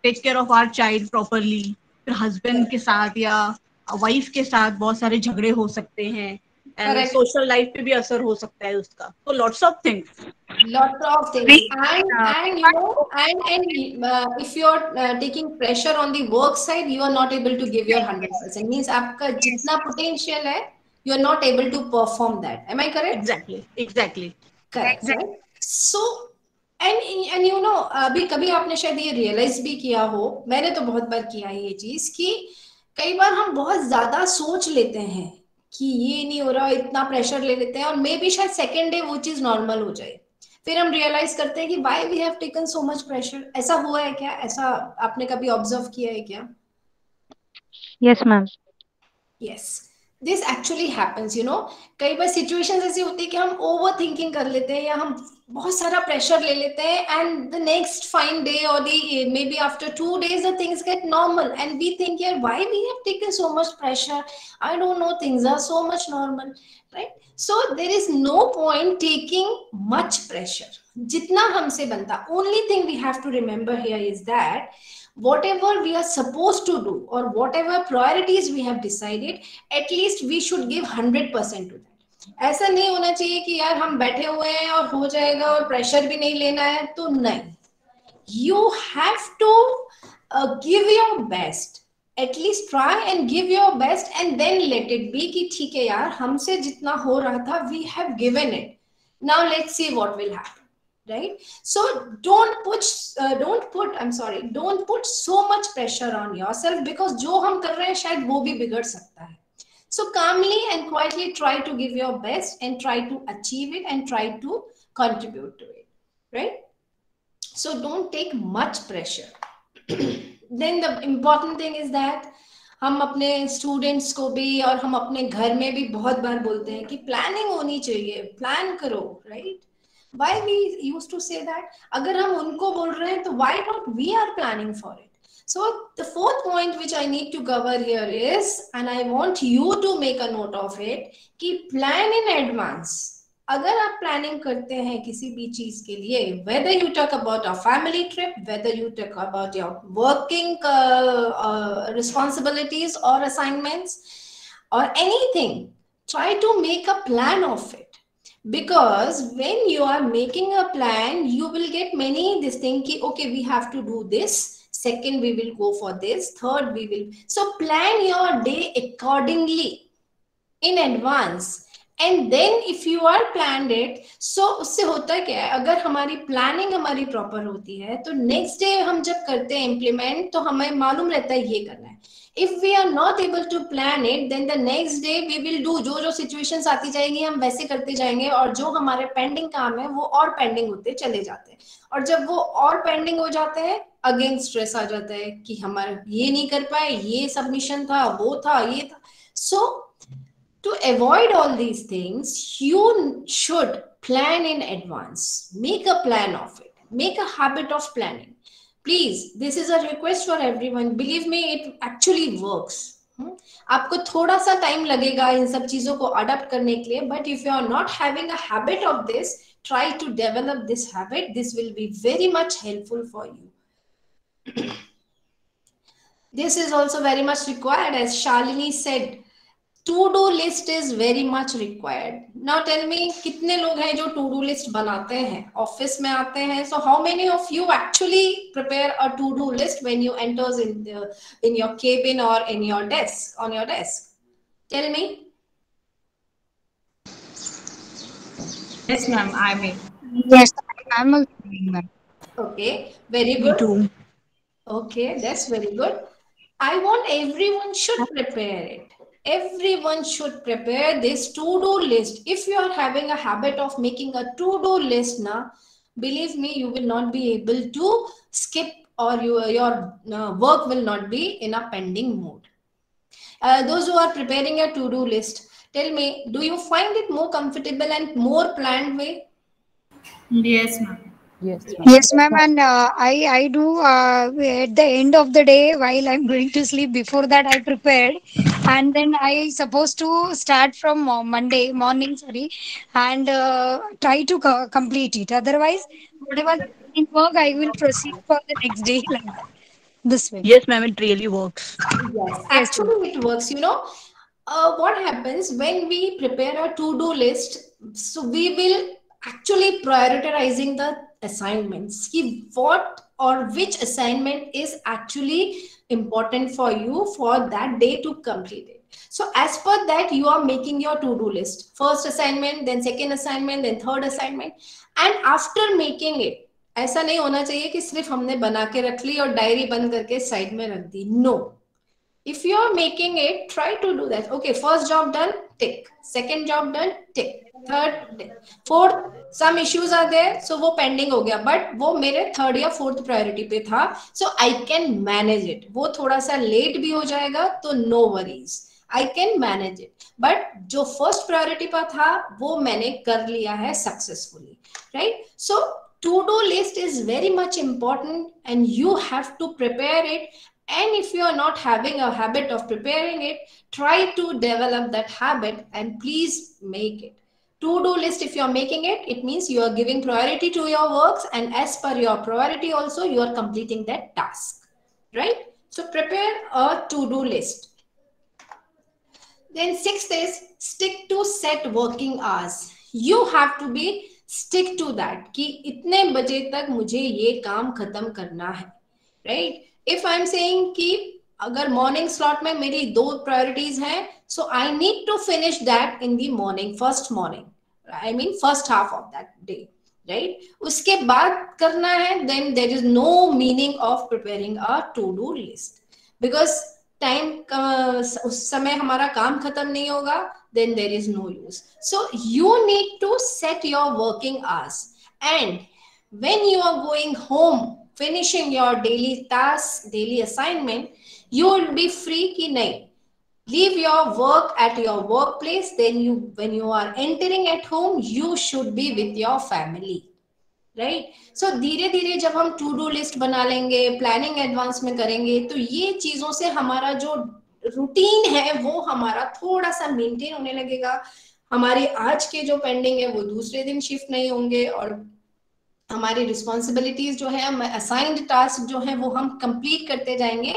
take care of our child properly. फिर husband के साथ या wife के साथ बहुत सारे झगड़े हो सकते हैं, and social life पे भी असर हो सकता है उसका. So lots of things. Lots of things, and you know, and if you're taking pressure on the work side, you are not able to give your 100%. Means आपका जितना potential है, you are not able to perform that. Am I correct? Exactly. Correct, right? So, and you know, अभी कभी आपने शायद ये realize भी किया हो, मैंने तो बहुत बार किया है ये चीज, कि कई बार हम बहुत ज्यादा सोच लेते हैं कि ये नहीं हो रहा, इतना प्रेशर ले लेते हैं और मे बी शायद सेकेंड डे वो चीज नॉर्मल हो जाए. फिर हम रियलाइज करते हैं कि why we have taken so much pressure. ऐसा हुआ है क्या? ऐसा आपने कभी ऑब्जर्व किया है क्या? Yes, ma'am. Yes, this actually happens, you know. कई बार सिचुएशंस ऐसी होती है कि हम ओवर थिंकिंग कर लेते हैं या हम बहुत सारा प्रेशर ले लेते हैं and the next fine day or the may be after 2 days the things get normal and we think यार why we have taken so much pressure, I don't know, things are so much normal, right? So there is no point taking much pressure. जितना हमसे बनता, only thing we have to remember here is that whatever we are supposed to do or whatever priorities we have decided, at least we should give 100% to that. ऐसा नहीं होना चाहिए कि यार हम बैठे हुए हैं और हो जाएगा और प्रेशर भी नहीं लेना है, तो नहीं. You have to give your best, at least try and give your best and then let it be कि ठीक है यार, हमसे जितना हो रहा था we have given it, now let's see what will happen. Right? So don't put so much pressure on yourself, because जो हम कर रहे हैं शायद वो भी बिगड़ सकता है. So calmly and quietly try to give your best and try to achieve it and try to contribute to it. Right? So don't take much pressure. Then the important thing is that हम अपने students को भी और हम अपने घर में भी बहुत बार बोलते हैं कि प्लानिंग होनी चाहिए, प्लान करो, right? Why we used to say that? अगर हम उनको बोल रहे हैं तो why not we are planning for it? So the fourth point which I need to cover here is, and I want you to make a note of it, कि plan in advance. अगर आप planning करते हैं किसी भी चीज के लिए, whether you talk about a family trip, whether you talk about your working responsibilities or assignments or anything, try to make a plan of it. Because when you are making a plan, you will get many this thing ki, okay, we have to do this, second we will go for this, third we will. So plan your day accordingly in advance, and then if you are planned it, so उससे होता है क्या है, अगर हमारी planning हमारी proper होती है तो नेक्स्ट डे हम जब करते हैं इम्प्लीमेंट तो हमें मालूम रहता है ये करना है. If we are not able to plan it, then the next day we will do, जो situations आती जाएंगी हम वैसे करते जाएंगे और जो हमारे पेंडिंग काम है वो और पेंडिंग होते चले जाते हैं, और जब वो और पेंडिंग हो जाते हैं अगेन स्ट्रेस आ जाता है कि हमारा ये नहीं कर पाए, ये सबमिशन था, वो था, ये था. So to avoid all these things, you should plan in advance. Make a plan of it. Make a habit of planning. Please, this is a request for everyone. Believe me, it actually works. आपको थोड़ा सा time लगेगा इन सब चीजों को adopt करने के लिए, but if you are not having a habit of this, try to develop this habit. This will be very much helpful for you. This is also very much required, as Shalini said, to-do list is very much required. Now tell me, कितने लोग हैं जो to-do list बनाते हैं, office में आते हैं? So how many of you actually prepare a to-do list when you enters in your cabin or in your desk, on your desk? Tell me. Yes, ma'am. I mean. Yes, I'm also doing that. Okay, very Me good. too. Okay, that's very good. I want everyone should prepare it. Everyone should prepare this to-do list. If you are having a habit of making a to-do list now, believe me, you will not be able to skip, or your work will not be in a pending mode. Those who are preparing a to-do list, tell me, do you find it more comfortable and more planned way? Yes, ma'am. Yes, ma'am, and I do at the end of the day while I'm going to sleep. Before that, I prepared, and then I supposed to start from Monday morning, sorry, and try to complete it. Otherwise, whatever the pending work, I will proceed for the next day like that. This way. Yes, ma'am. It really works. Yes, Yes, ma'am. actually it works. What happens when we prepare a to-do list? So we will actually prioritizing the assignments. See what or which assignment is actually important for you for that day to complete it. So as per that, you are making your to-do list. First assignment, then second assignment, then third assignment. And after making it, ऐसा नहीं होना चाहिए कि सिर्फ हमने बना के रख ली और डायरी बंद करके साइड में रख दी. No. If you are making it, try to do that. Okay, first job done, tick. Second job done, tick. Third, tick. Fourth, some issues are there, so वो pending हो गया. But वो मेरे third या fourth priority पे था, so I can manage it. वो थोड़ा सा late भी हो जाएगा, तो no worries. I can manage it. But जो first priority पर था, वो मैंने कर लिया है successfully, right? So to-do list is very much important, and you have to prepare it. And if you are not having a habit of preparing it, try to develop that habit and please make it. To-do list, if you are making it, it means you are giving priority to your works, and as per your priority also, you are completing that task, right? So prepare a to-do list. Then sixth is stick to set working hours. You have to be stick to that कि इतने बजे तक मुझे ये काम खत्म करना है, right? If I'm saying कि अगर morning slot में मेरी दो priorities हैं, so I need to finish that in the morning, first morning. I mean first half of that day, right? उसके बाद करना है, then there is no meaning of preparing a to-do list, because time उस समय हमारा काम खत्म नहीं होगा, then there is no use. So you need to set your working hours, and when you are going home, finishing your daily tasks, daily assignment, you will be free कि नहीं, leave your work at your workplace, then when you are entering at home, you should be with your family, right. So धीरे धीरे जब हम to do list बना लेंगे, planning advance में करेंगे, तो ये चीजों से हमारा जो रूटीन है वो हमारा थोड़ा सा मेंटेन होने लगेगा. हमारे आज के जो पेंडिंग है वो दूसरे दिन शिफ्ट नहीं होंगे, और हमारी रिस्पॉन्सिबिलिटीज जो है, असाइंड टास्क जो है वो हम कंप्लीट करते जाएंगे.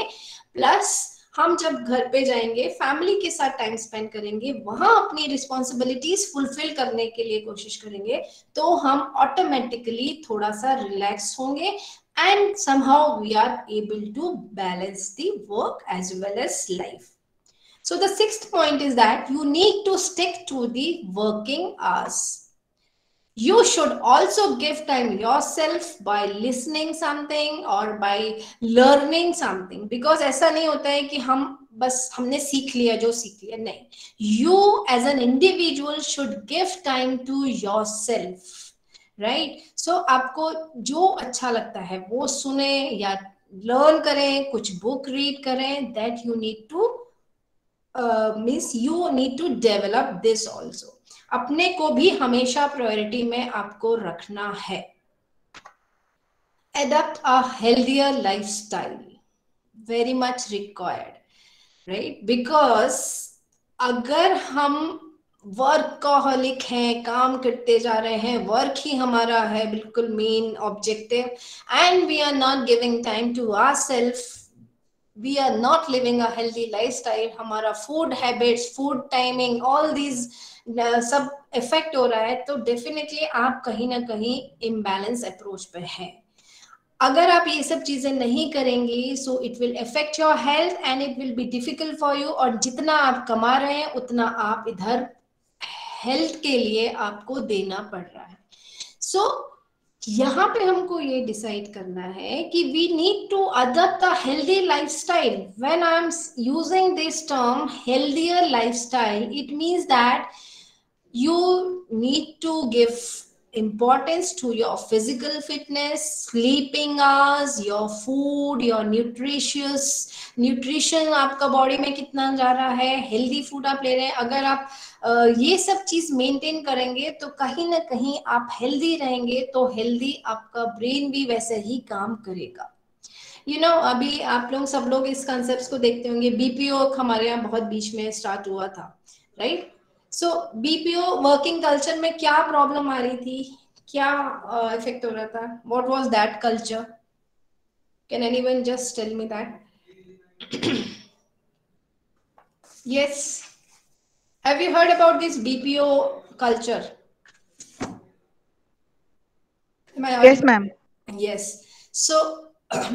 प्लस हम जब घर पे जाएंगे, फैमिली के साथ टाइम स्पेंड करेंगे, वहां अपनी रिस्पॉन्सिबिलिटीज फुलफिल करने के लिए कोशिश करेंगे, तो हम ऑटोमेटिकली थोड़ा सा रिलैक्स होंगे, and somehow we are able to balance the work as well as life. So the sixth point is that you need to stick to the working hours. You should also give time yourself by listening something or by learning something, because ऐसा नहीं होता है कि हम बस हमने सीख लिया जो सीख लिया, नहीं. You as an individual should give time to yourself, right? So आपको जो अच्छा लगता है वो सुने या लर्न करें, कुछ बुक रीड करें, that you need to means you need to develop this also. अपने को भी हमेशा प्रायोरिटी में आपको रखना है. Adopt a healthier lifestyle, very much required, right? Because अगर हम वर्कहॉलिक हैं, काम करते जा रहे हैं, वर्क ही हमारा है बिल्कुल main objective, and we are not giving time to ourself, we are not living a healthy lifestyle, हमारा food habits, food timing, all these सब affect हो रहा है, तो definitely आप कहीं ना कहीं imbalance approach पे हैं. अगर आप ये सब चीजें नहीं करेंगी, so it will affect your health and it will be difficult for you. और जितना आप कमा रहे हैं उतना आप इधर हेल्थ के लिए आपको देना पड़ रहा है. So यहाँ पे हमको ये डिसाइड करना है कि we need to adopt a healthy lifestyle. When I am using this term healthier lifestyle, it means that you need to give importance to your physical fitness, sleeping hours, your food, your nutrition आपका body में कितना जा रहा है, healthy food आप ले रहे हैं. अगर आप ये सब चीज मेंटेन करेंगे तो कहीं ना कहीं आप हेल्दी रहेंगे, तो हेल्दी आपका ब्रेन भी वैसे ही काम करेगा. अभी आप लोग सब लोग इस कॉन्सेप्ट को देखते होंगे. बीपीओ हमारे यहाँ बहुत बीच में स्टार्ट हुआ था, राइट? सो बीपीओ वर्किंग कल्चर में क्या प्रॉब्लम आ रही थी, क्या इफेक्ट हो रहा था? What was that culture? Can anyone just tell me that? Yes, have you heard about this BPO culture? Yes, ma'am. Yes. So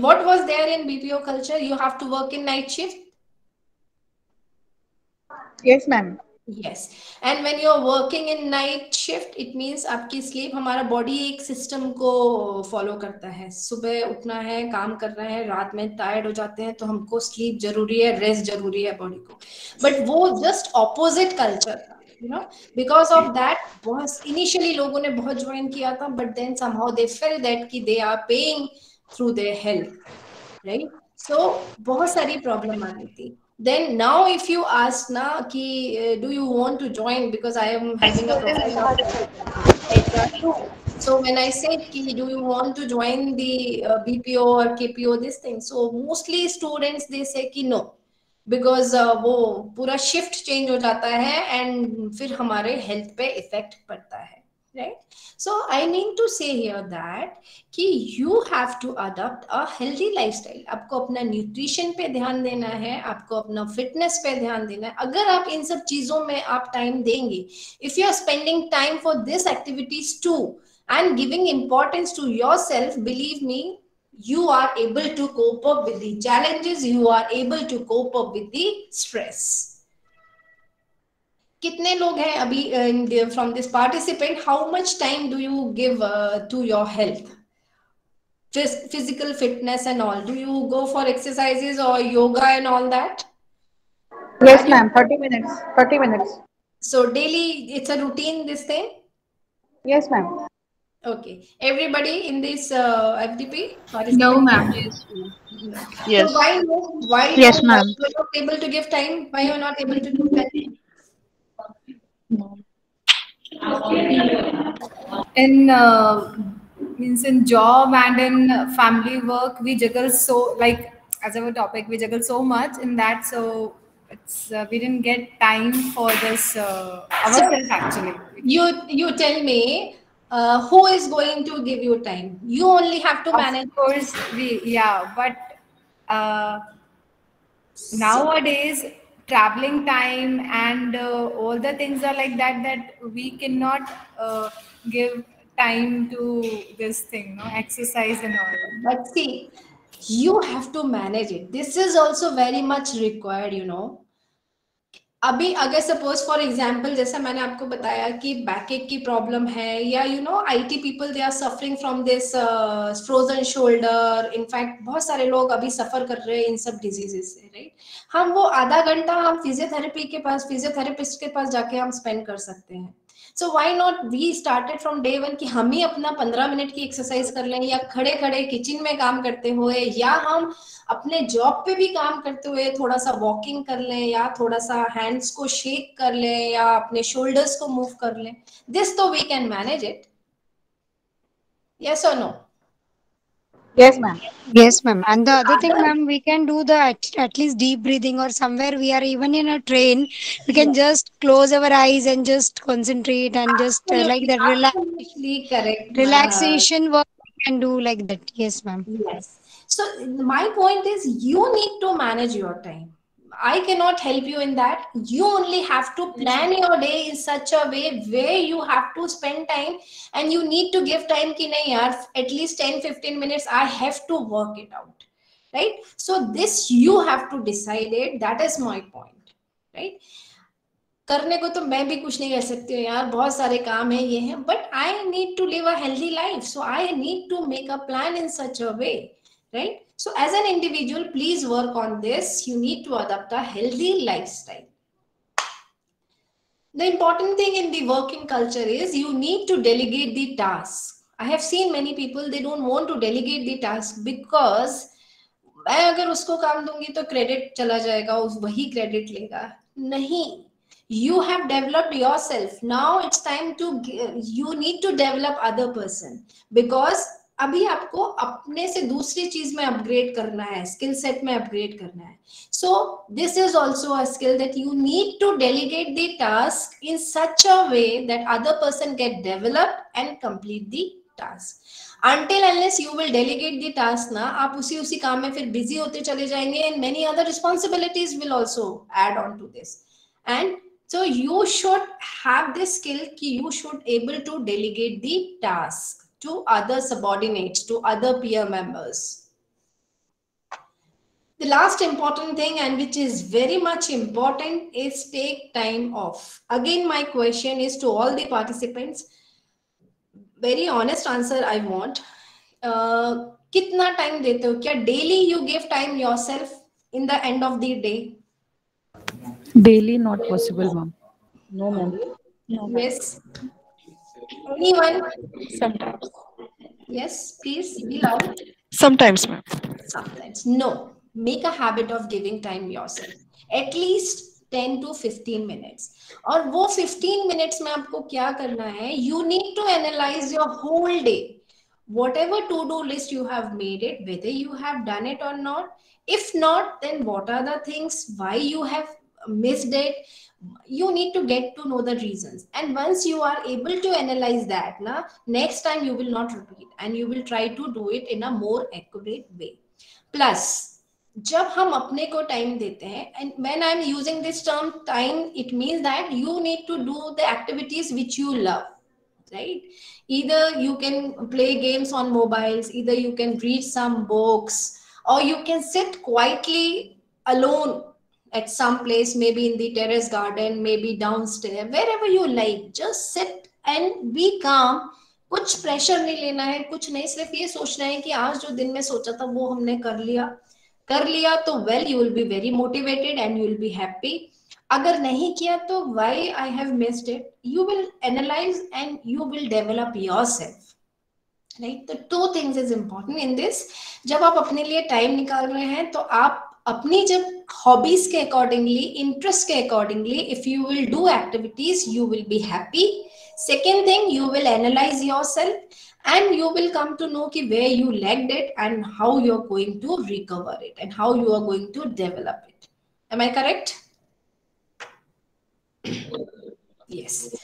what was there in BPO culture? You have to work in night shift? Yes, ma'am. Yes. And when you're working in night shift, it means आपकी sleep, हमारा body एक system को follow करता है. सुबह उठना है, काम करना है, रात में tired हो जाते हैं, तो हमको sleep जरूरी है, rest जरूरी है body को. But वो just opposite culture था, because of that बहुत initially लोगों ने बहुत join किया था, but then somehow they felt that कि they are paying through their health, right? So बहुत सारी problem आ रही थी. Then now if you ask na ki do you want to join, because I am having a profile of HR. So when I said ki do you want to join the BPO or KPO, this thing, so mostly students they say ki no, because वो पूरा shift change हो जाता है and फिर हमारे health पे effect पड़ता है, right? So I mean to say here that कि you have to adopt a healthy lifestyle. आपको अपना nutrition पे ध्यान देना है, आपको अपना fitness पे ध्यान देना है. अगर आप इन सब चीजों में आप time देंगे, if you are spending time for these activities too and giving importance to yourself, believe me, you are able to cope up with the challenges, you are able to cope up with the stress. कितने लोग हैं अभी from this participant, how much time do you give to your health, physical fitness and all? Do you go for exercises or yoga and all that? Yes, ma'am. 30 minutes. 30 minutes. So daily it's a routine, this thing? Yes, ma'am. Okay. Everybody in this FDP? No, ma'am. Yes. So why Yes, ma'am. you are not able to give time? Why you are not able to do that? In means in job and in family work, we juggle so, like as our topic, we juggle so much in that, so it's we didn't get time for this ourselves actually. You tell me, who is going to give you time? You only have to manage. Of course, but nowadays traveling time and all the things are like that we cannot give time to this thing, exercise and all. But see, you have to manage it. This is also very much required, अभी अगर suppose for example जैसा मैंने आपको बताया कि बैकएक की problem है, या IT people they are suffering from this frozen shoulder. In fact बहुत सारे लोग अभी सफर कर रहे हैं इन सब डिजीजेस से, राइट? हम वो आधा घंटा हम फिजियोथेरेपिस्ट के पास जाके हम स्पेंड कर सकते हैं. So why not we started from day one कि हम ही अपना 15 मिनट की एक्सरसाइज कर लें, या खड़े खड़े किचन में काम करते हुए, या हम अपने जॉब पे भी काम करते हुए थोड़ा सा वॉकिंग कर लें, या थोड़ा सा हैंड्स को शेक कर लें, या अपने शोल्डर्स को मूव कर लें. दिस तो we can manage it. Yes और no? Yes, ma'am. Yes, ma'am. And the other thing, ma'am, we can do the at least deep breathing, or somewhere we are even in a train, we can just close our eyes and just concentrate and just like that Absolutely correct. relaxation work can do like that. Yes, ma'am. Yes. So my point is you need to manage your time. I cannot help you in that. You only have to plan your day in such a way where you have to spend time and you need to give time ki nahi yaar, at least 10-15 minutes I have to work it out. Right? So this you have to decide it. That is my point. Right? करने को तो मैं भी कुछ नहीं कर सकती हूँ यार, बहुत सारे काम है ये हैं, but I need to live a healthy life, so I need to make a plan in such a way, right? So as an individual, please work on this. You need to adopt a healthy lifestyle. The important thing in the working culture is you need to delegate the task. I have seen many people, they don't want to delegate the task because मैं अगर उसको काम दूंगी तो credit चला जाएगा, उस वही क्रेडिट लेगा. नहीं, you have developed yourself. Now it's time to you need to develop other person, because अभी आपको अपने से दूसरी चीज में अपग्रेड करना है, स्किल सेट में अपग्रेड करना है. So this is also a skill that you need to delegate the task in such a way that other person get developed and complete the task. Until unless you will delegate the task ना, आप उसी काम में फिर busy होते चले जाएंगे and many other responsibilities will also add on to this. And so you should have this skill कि you should able to delegate the task to other subordinates, to other peer members. The last important thing, and which is very much important, is take time off. Again, my question is to all the participants. Very honest answer I want. कितना time देते हो? क्या daily you give time yourself in the end of the day? Daily not possible, ma'am. No, ma'am. No. Yes. Anyone? Sometimes. Yes, please be loud. Sometimes, ma'am. Sometimes. No. Make a habit of giving time yourself. At least 10 to 15 minutes. और वो 15 minutes में आपको क्या करना है? You need to analyze your whole day. Whatever to-do list you have made it, whether you have done it or not. If not, then what are the things, why you have missed it? You need to get to know the reasons. And once you are able to analyze that, next time you will not repeat and you will try to do it in a more accurate way. Plus, जब हम अपने को time देते हैं, and when I'm using this term time, it means that you need to do the activities which you love, right? Either you can play games on mobiles, either you can read some books, or you can sit quietly alone at some place, maybe in the terrace garden, maybe downstairs, wherever you like. Just sit and be calm. कुछ pressure नहीं लेना है, कुछ नहीं, सिर्फ ये सोचना है कि आज जो दिन में सोचा था वो हमने कर लिया तो well, you will be very motivated and you will be happy. अगर नहीं किया तो why I have missed it, you will analyze and you will develop yourself. Right? The two things is important in this. जब आप अपने लिए time निकाल रहे हैं तो आप अपनी जब हॉबीज के अकॉर्डिंगली, इंटरेस्ट के accordingly, if you will do activities, you will be happy. Second thing, you will analyze yourself and you will come to know ki where you lagged it and how you are going to recover it and how you are going to develop it. Am I correct? Yes.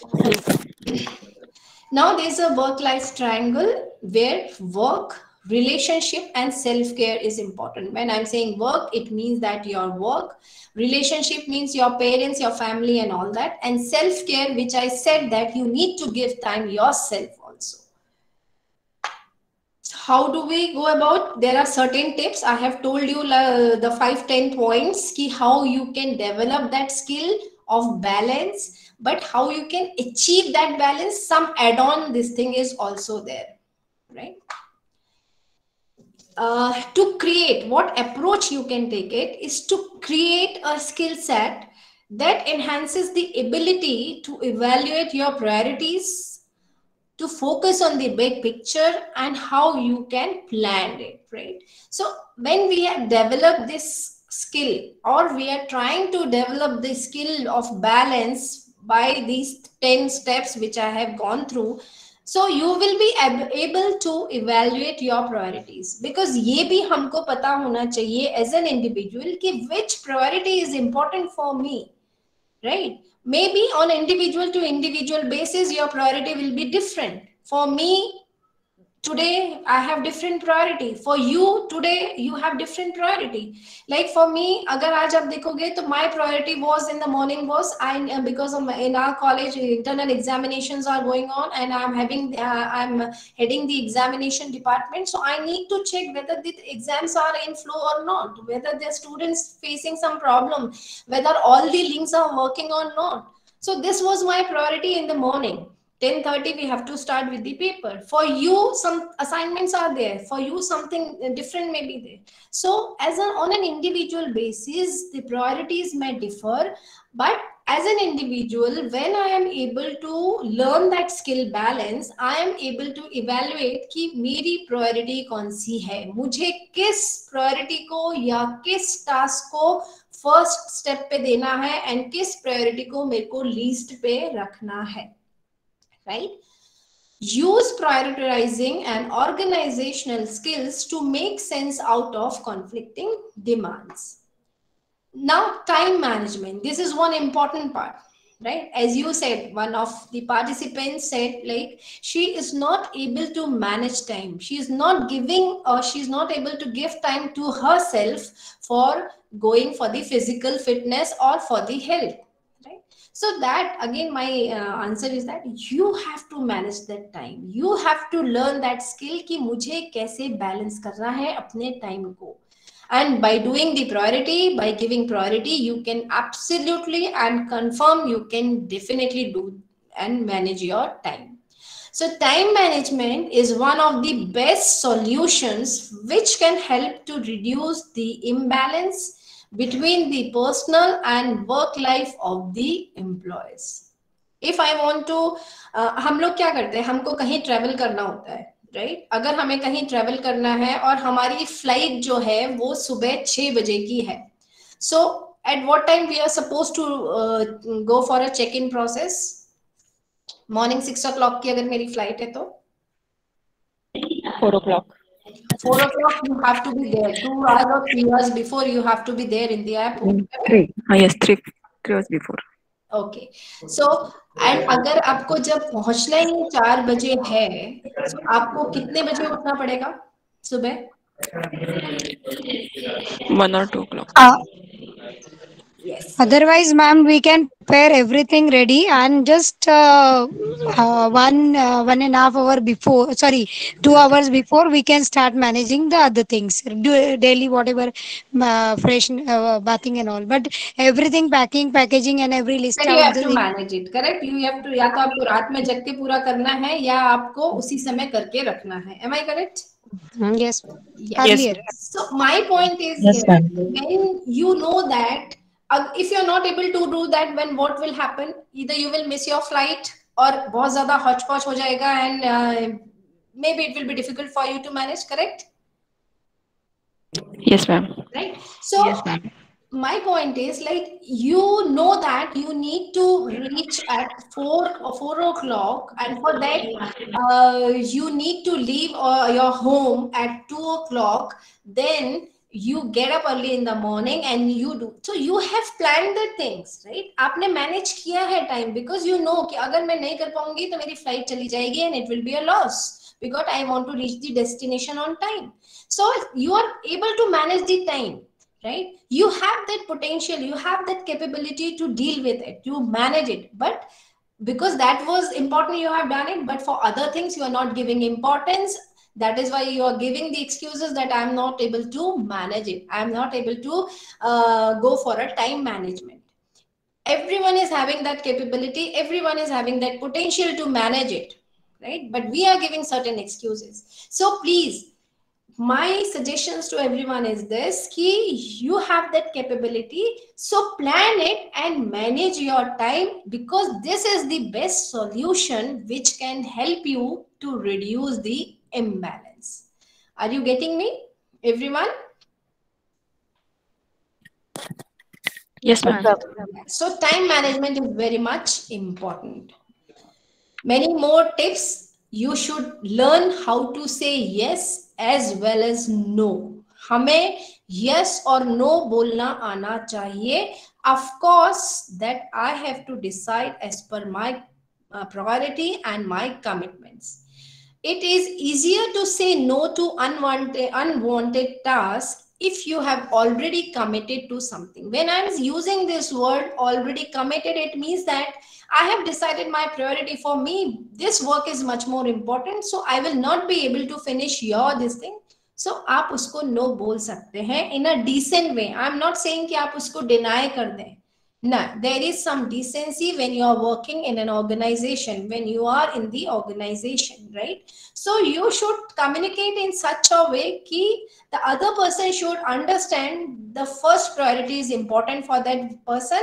Now there's a work-life triangle where work, relationship and self-care is important. When I'm saying work, it means that your work, relationship means your parents, your family and all that, and self-care, which I said that you need to give time yourself also. How do we go about? There are certain tips. I have told you the 5-10 points ki how you can develop that skill of balance, but how you can achieve that balance, some add-on this thing is also there, right? To create, what approach you can take it is to create a skill set that enhances the ability to evaluate your priorities, to focus on the big picture and how you can plan it, right? So when we have developed this skill, or we are trying to develop the skill of balance by these 10 steps which I have gone through, so you will be able to evaluate your priorities, because ये भी हमको पता होना चाहिए as an individual कि which priority is important for me, right? Maybe on individual to individual basis, your priority will be different. For me, today I have different priority. For you today you have different priority. Like for me, agar aaj aap dekhoge to my priority was in the morning was because of in our college internal examinations are going on, and I'm heading the examination department, so I need to check whether the exams are in flow or not, whether the students facing some problem, whether all the links are working or not. So this was my priority in the morning. 10:30 we have to start with the paper. For you some assignments are there, for you something different may be there. So on an individual basis the priorities may differ, but as an individual when I am able to learn that skill balance, I am able to evaluate कि मेरी priority कौन सी है, मुझे किस priority को या किस task को first step पे देना है, and किस priority को मेरे को least पे रखना है. Right? Use prioritizing and organizational skills to make sense out of conflicting demands. Now, time management. This is one important part, right? As you said, one of the participants said, like, she is not able to manage time. She is not giving, or she is not able to give time to herself for going for the physical fitness or for the health. So that again my answer is that you have to manage that time. You have to learn that skill कि मुझे कैसे balance करना है अपने time को. And by doing the priority, by giving priority, you can absolutely and confirm you can definitely do and manage your time. So time management is one of the best solutions which can help to reduce the imbalance between the personal and work life of the employees. If I want to हम लोग क्या करते हैं, हमको कहीं travel करना होता है, राइट? अगर हमें कहीं ट्रैवल करना है और हमारी फ्लाइट जो है वो सुबह 6 बजे की है, so at what time we are supposed to go for a check-in process? Morning 6 o'clock की अगर मेरी फ्लाइट है तो 4 o'clock. 4 o'clock you have to be there. 2 hours or 3 hours before you have to be there in the airport. 3. Yes, 3 hours before. Okay. So and अगर आपको जब पहुंचना ही 4 बजे है, तो आपको कितने बजे उठना पड़ेगा सुबह? 1 or 2 o'clock. Yes. Otherwise, ma'am, we can prepare everything ready and just 1.5 hour before, sorry, 2 hours before, we can start managing the other things, daily whatever, fresh bathing and all. But everything, packing, packaging, and every list But you out have the to thing. manage it, correct? You have to या तो आपको रात में जग के पूरा करना है या आपको उसी समय करके रखना है. Am I correct? Yes. Yes. Earlier. So my point is Yes, here, ma'am. when you know that if you're not able to do that, when what will happen? Either you will miss your flight or बहुत ज़्यादा hodgepodge हो जाएगा, and maybe it will be difficult for you to manage, correct? Yes, ma'am. Right? So Yes, ma'am. my point is, like, you know that you need to reach at 4 o'clock, and for that you need to leave your home at 2 o'clock. Then you get up early in the morning and you do. So you have planned the things, right? आपने manage किया है time, because you know कि अगर मैं नहीं कर पाऊंगी तो मेरी flight चली जाएगी and it will be a loss, because I want to reach the destination on time. So you are able to manage the time, right? You have that potential, you have that capability to deal with it, you manage it. But because that was important, you have done it. But for other things, you are not giving importance. That is why you are giving the excuses that I am not able to manage it, I am not able to go for a time management. Everyone is having that capability, everyone is having that potential to manage it, right? But we are giving certain excuses. So please, my suggestions to everyone is this, ki you have that capability, so plan it and manage your time, because this is the best solution which can help you to reduce the imbalance. Are you getting me, everyone? Yes, ma'am. So time management is very much important. Many more tips. You should learn how to say yes as well as no. हमें yes or no बोलना आना चाहिए. Of course, that I have to decide as per my priority and my commitments. It is easier to say no to unwanted tasks if you have already committed to something. When I'm using this word already committed, it means that I have decided my priority. For me, this work is much more important, so I will not be able to finish your this thing. So आप उसको no बोल सकते हैं in a decent way. I'm not saying कि आप उसको deny कर दें. No, there is some decency when you are working in an organization, when you are in the organization, right? So you should communicate in such a way that the other person should understand the first priority is important for that person,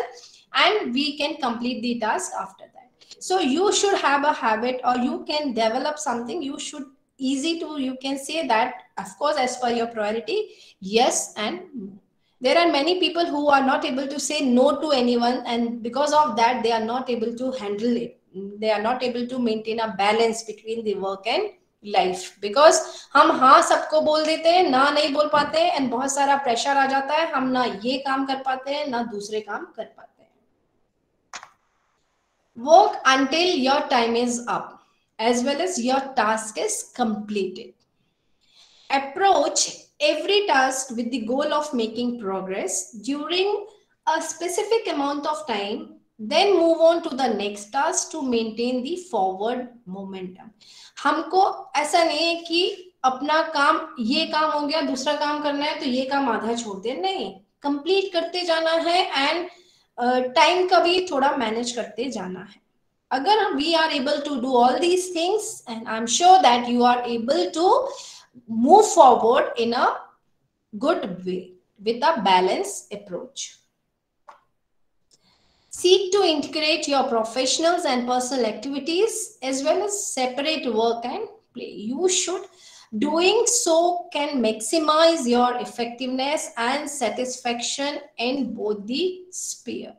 and we can complete the task after that. So you should have a habit, or you can develop something. You should you can say that, of course, as per your priority, yes and no. There are many people who are not able to say no to anyone, and because of that they are not able to handle it. They are not able to maintain a balance between the work and life, because हम हाँ सबको बोल देते हैं, ना नहीं बोल पाते हैं, and बहुत सारा प्रेशर आ जाता है, हम ना ये काम कर पाते हैं, ना दूसरे काम कर पाते हैं. Work until your time is up, as well as your task is completed. Approach every task with the goal of making progress during a specific amount of time, then move on to the next task to maintain the forward momentum. हमको ऐसा नहीं है कि अपना काम, ये काम हो गया, दूसरा काम करना है तो ये काम आधा छोड़ दे, नहीं, कंप्लीट करते जाना है, एंड टाइम का भी थोड़ा मैनेज करते जाना है. अगर we are able to do all these things, and I'm sure that you are able to move forward in a good way with a balanced approach. Seek to integrate your professional and personal activities, as well as separate work and play. You should. Doing so can maximize your effectiveness and satisfaction in both the sphere.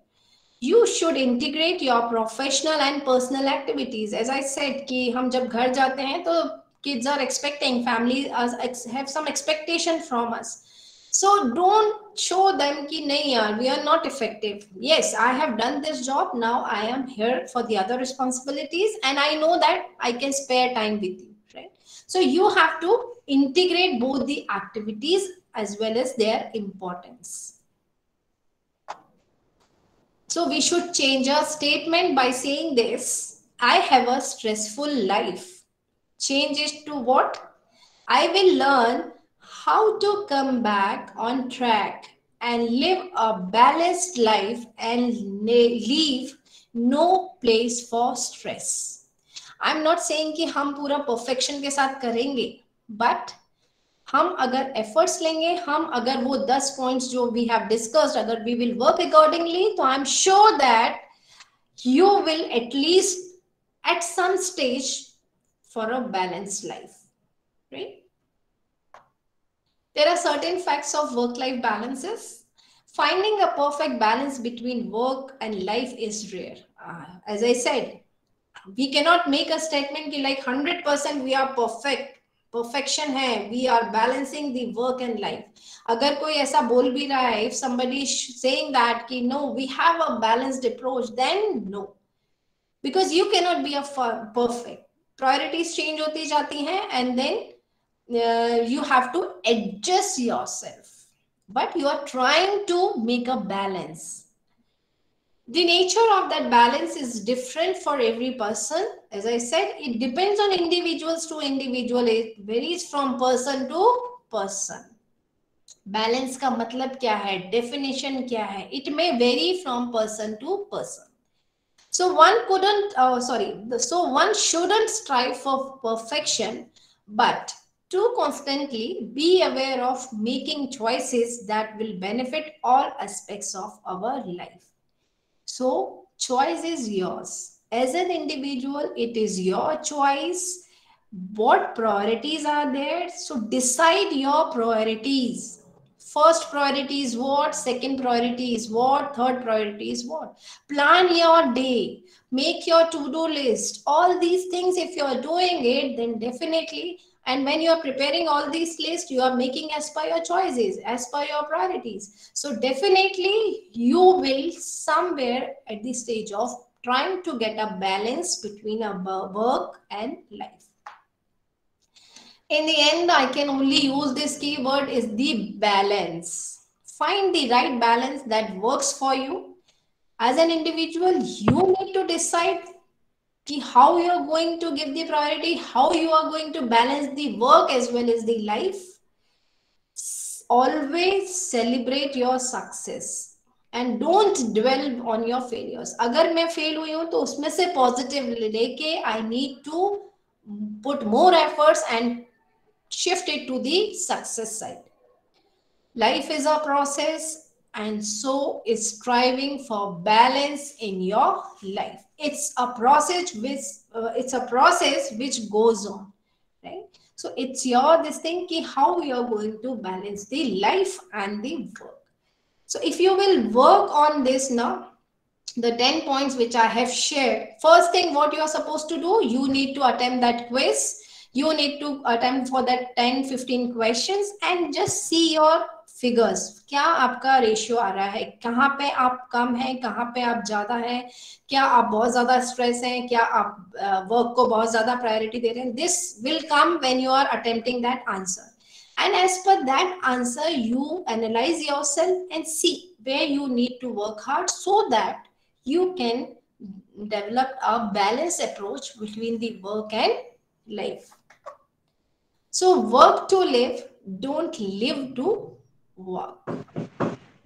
You should integrate your professional and personal activities. As I said, कि हम जब घर जाते हैं तो kids are expecting, family have some expectation from us. So don't show them कि नहीं यार, we are not effective. Yes, I have done this job, now I am here for the other responsibilities, and I know that I can spare time with you, right? So you have to integrate both the activities as well as their importance. So we should change our statement by saying this: I have a stressful life. Change it to what? I will learn how to come back on track and live a balanced life and leave no place for stress. I'm not saying कि हम पूरा perfection के साथ करेंगे, but हम अगर efforts लेंगे, हम अगर वो 10 points जो we have discussed, अगर we will work accordingly, तो I'm sure that you will at least at some stage for a balanced life, right? There are certain facts of work-life balances. Finding a perfect balance between work and life is rare. As I said, we cannot make a statement कि like 100% we are perfect. Perfection है, we are balancing the work and life. अगर कोई ऐसा बोल भी रहा है, if somebody is saying that कि no, we have a balanced approach, then no. Because you cannot be a perfect. Priorities change होती जाती हैं, and then you have to adjust yourself. But you are trying to make a balance. The nature of that balance is different for every person. As I said, it depends on individuals to individual. It varies from person to person. Balance का मतलब क्या है? Definition क्या है? It may vary from person to person. So one one shouldn't strive for perfection, but to constantly be aware of making choices that will benefit all aspects of our life. So choice is yours. As an individual, it is your choice. What priorities are there? So decide your priorities. First priority is what? Second priority is what? Third priority is what? Plan your day. Make your to-do list. All these things, if you are doing it, then definitely, and when you are preparing all these lists, you are making as per your choices, as per your priorities. So definitely you will somewhere at the stage of trying to get a balance between a work and life. In the end, I can only use this keyword is the balance. Find the right balance that works for you. As an individual, you need to decide how you are going to give the priority, how you are going to balance the work as well as the life. Always celebrate your success and don't dwell on your failures. अगर मैं fail हुई हूँ तो उसमें से positive लेके I need to put more efforts and shift it to the success side. Life is a process, and so is striving for balance in your life. It's a process which goes on, right? So it's your this thing ki how you are going to balance the life and the work. So if you will work on this now, the 10 points which I have shared, first thing what you are supposed to do, you need to attempt that quiz. You need to attempt for that 10-15 questions and just see your figures. क्या आपका ratio आ रहा है, कहाँ पे आप कम है, कहाँ पे आप ज्यादा है, क्या आप बहुत ज्यादा स्ट्रेस हैं, क्या आप वर्क को बहुत ज्यादा प्रायोरिटी दे रहे हैं. This will come when you are attempting that answer. And as per that answer, you analyze yourself and see where you need to work hard so that you can develop a balanced approach between the work and life. So work to live, don't live to work.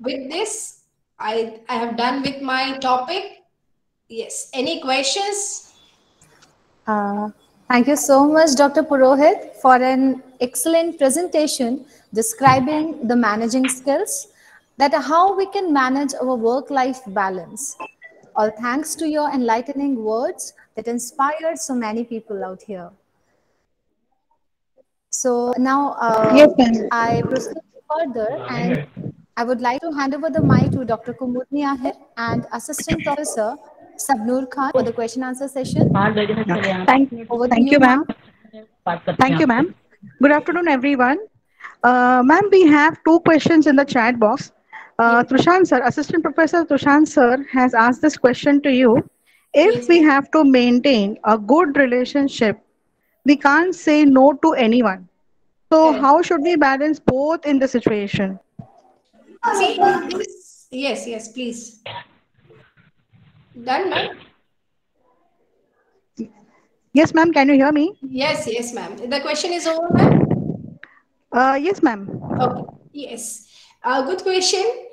With this, I have done with my topic. Yes, any questions? Thank you so much, Dr. Purohit, for an excellent presentation describing the managing skills, that how we can manage our work-life balance. All thanks to your enlightening words that inspired so many people out here. So now Yes, ma'am. I proceed further, and I would like to hand over the mic to Dr. Kumudni Ahir and Assistant Professor Sabnur Khan for the question answer session. Over to Thank you, you, ma'am. ma'am. Thank you, ma'am. Good afternoon, everyone. Ma'am, we have two questions in the chat box. Trushant sir, Assistant Professor Trushant sir has asked this question to you. If Yes. we have to maintain a good relationship, we can't say no to anyone. So Correct. how should we balance both in the situation? See, this, yes, please. Done, ma'am? Yes, ma'am. Can you hear me? Yes, ma'am. The question is over, ma'am? Yes, ma'am. Okay, yes. Good question.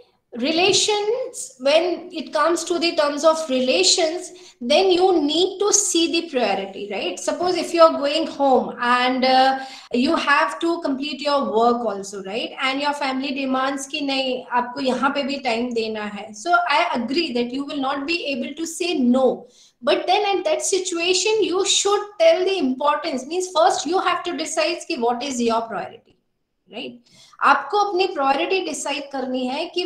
Relations, when it comes to the terms of relations, then you need to see the priority, right? Suppose if you're going home and you have to complete your work also, right? And your family demands ki nahi, aapko yahan pe bhi time dena hai. So I agree that you will not be able to say no. But then at that situation, you should tell the importance. Means first you have to decide ki what is your priority, right? आपको अपनी priority decide करनी है कि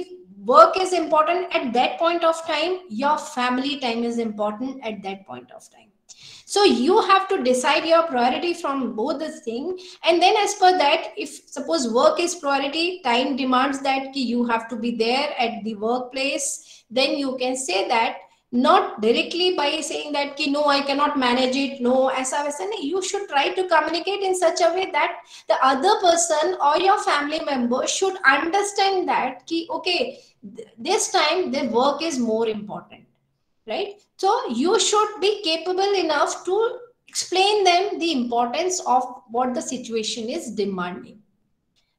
work is important at that point of time, your family time is important at that point of time. So you have to decide your priority from both the thing, and then as per that, if suppose work is priority, time demands that ki you have to be there at the workplace, then you can say that, not directly by saying that ki no, I cannot manage it, no, aisa waisa nahi. You should try to communicate in such a way that the other person or your family member should understand that ki okay, this time the work is more important, right? So you should be capable enough to explain them the importance of what the situation is demanding,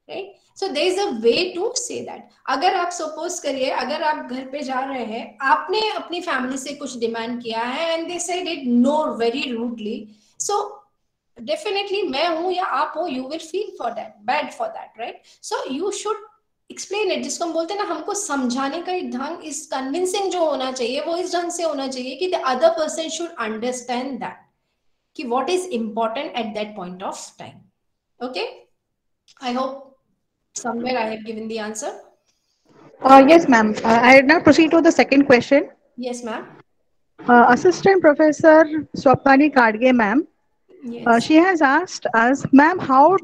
right? So there is a way to say that. अगर आप suppose करिए, अगर आप घर पे जा रहे हैं, आपने अपनी family से कुछ demand किया है and they said it no very rudely, so definitely मैं हूँ या आप हो, you will feel for that, bad for that, right? So you should explain it. जिसको हम बोलते हैं ना, हमको समझाने का एक ढंग, इस convincing जो होना चाहिए वो इस ढंग से होना चाहिए कि the other person should understand that कि what is important at that point of time. Okay, I hope somewhere I have given the answer. Yes, ma'am. I now proceed to the second question. Yes, ma'am. Assistant Professor Swapnali Kadge, ma'am. Yes. She has asked us, ma'am, how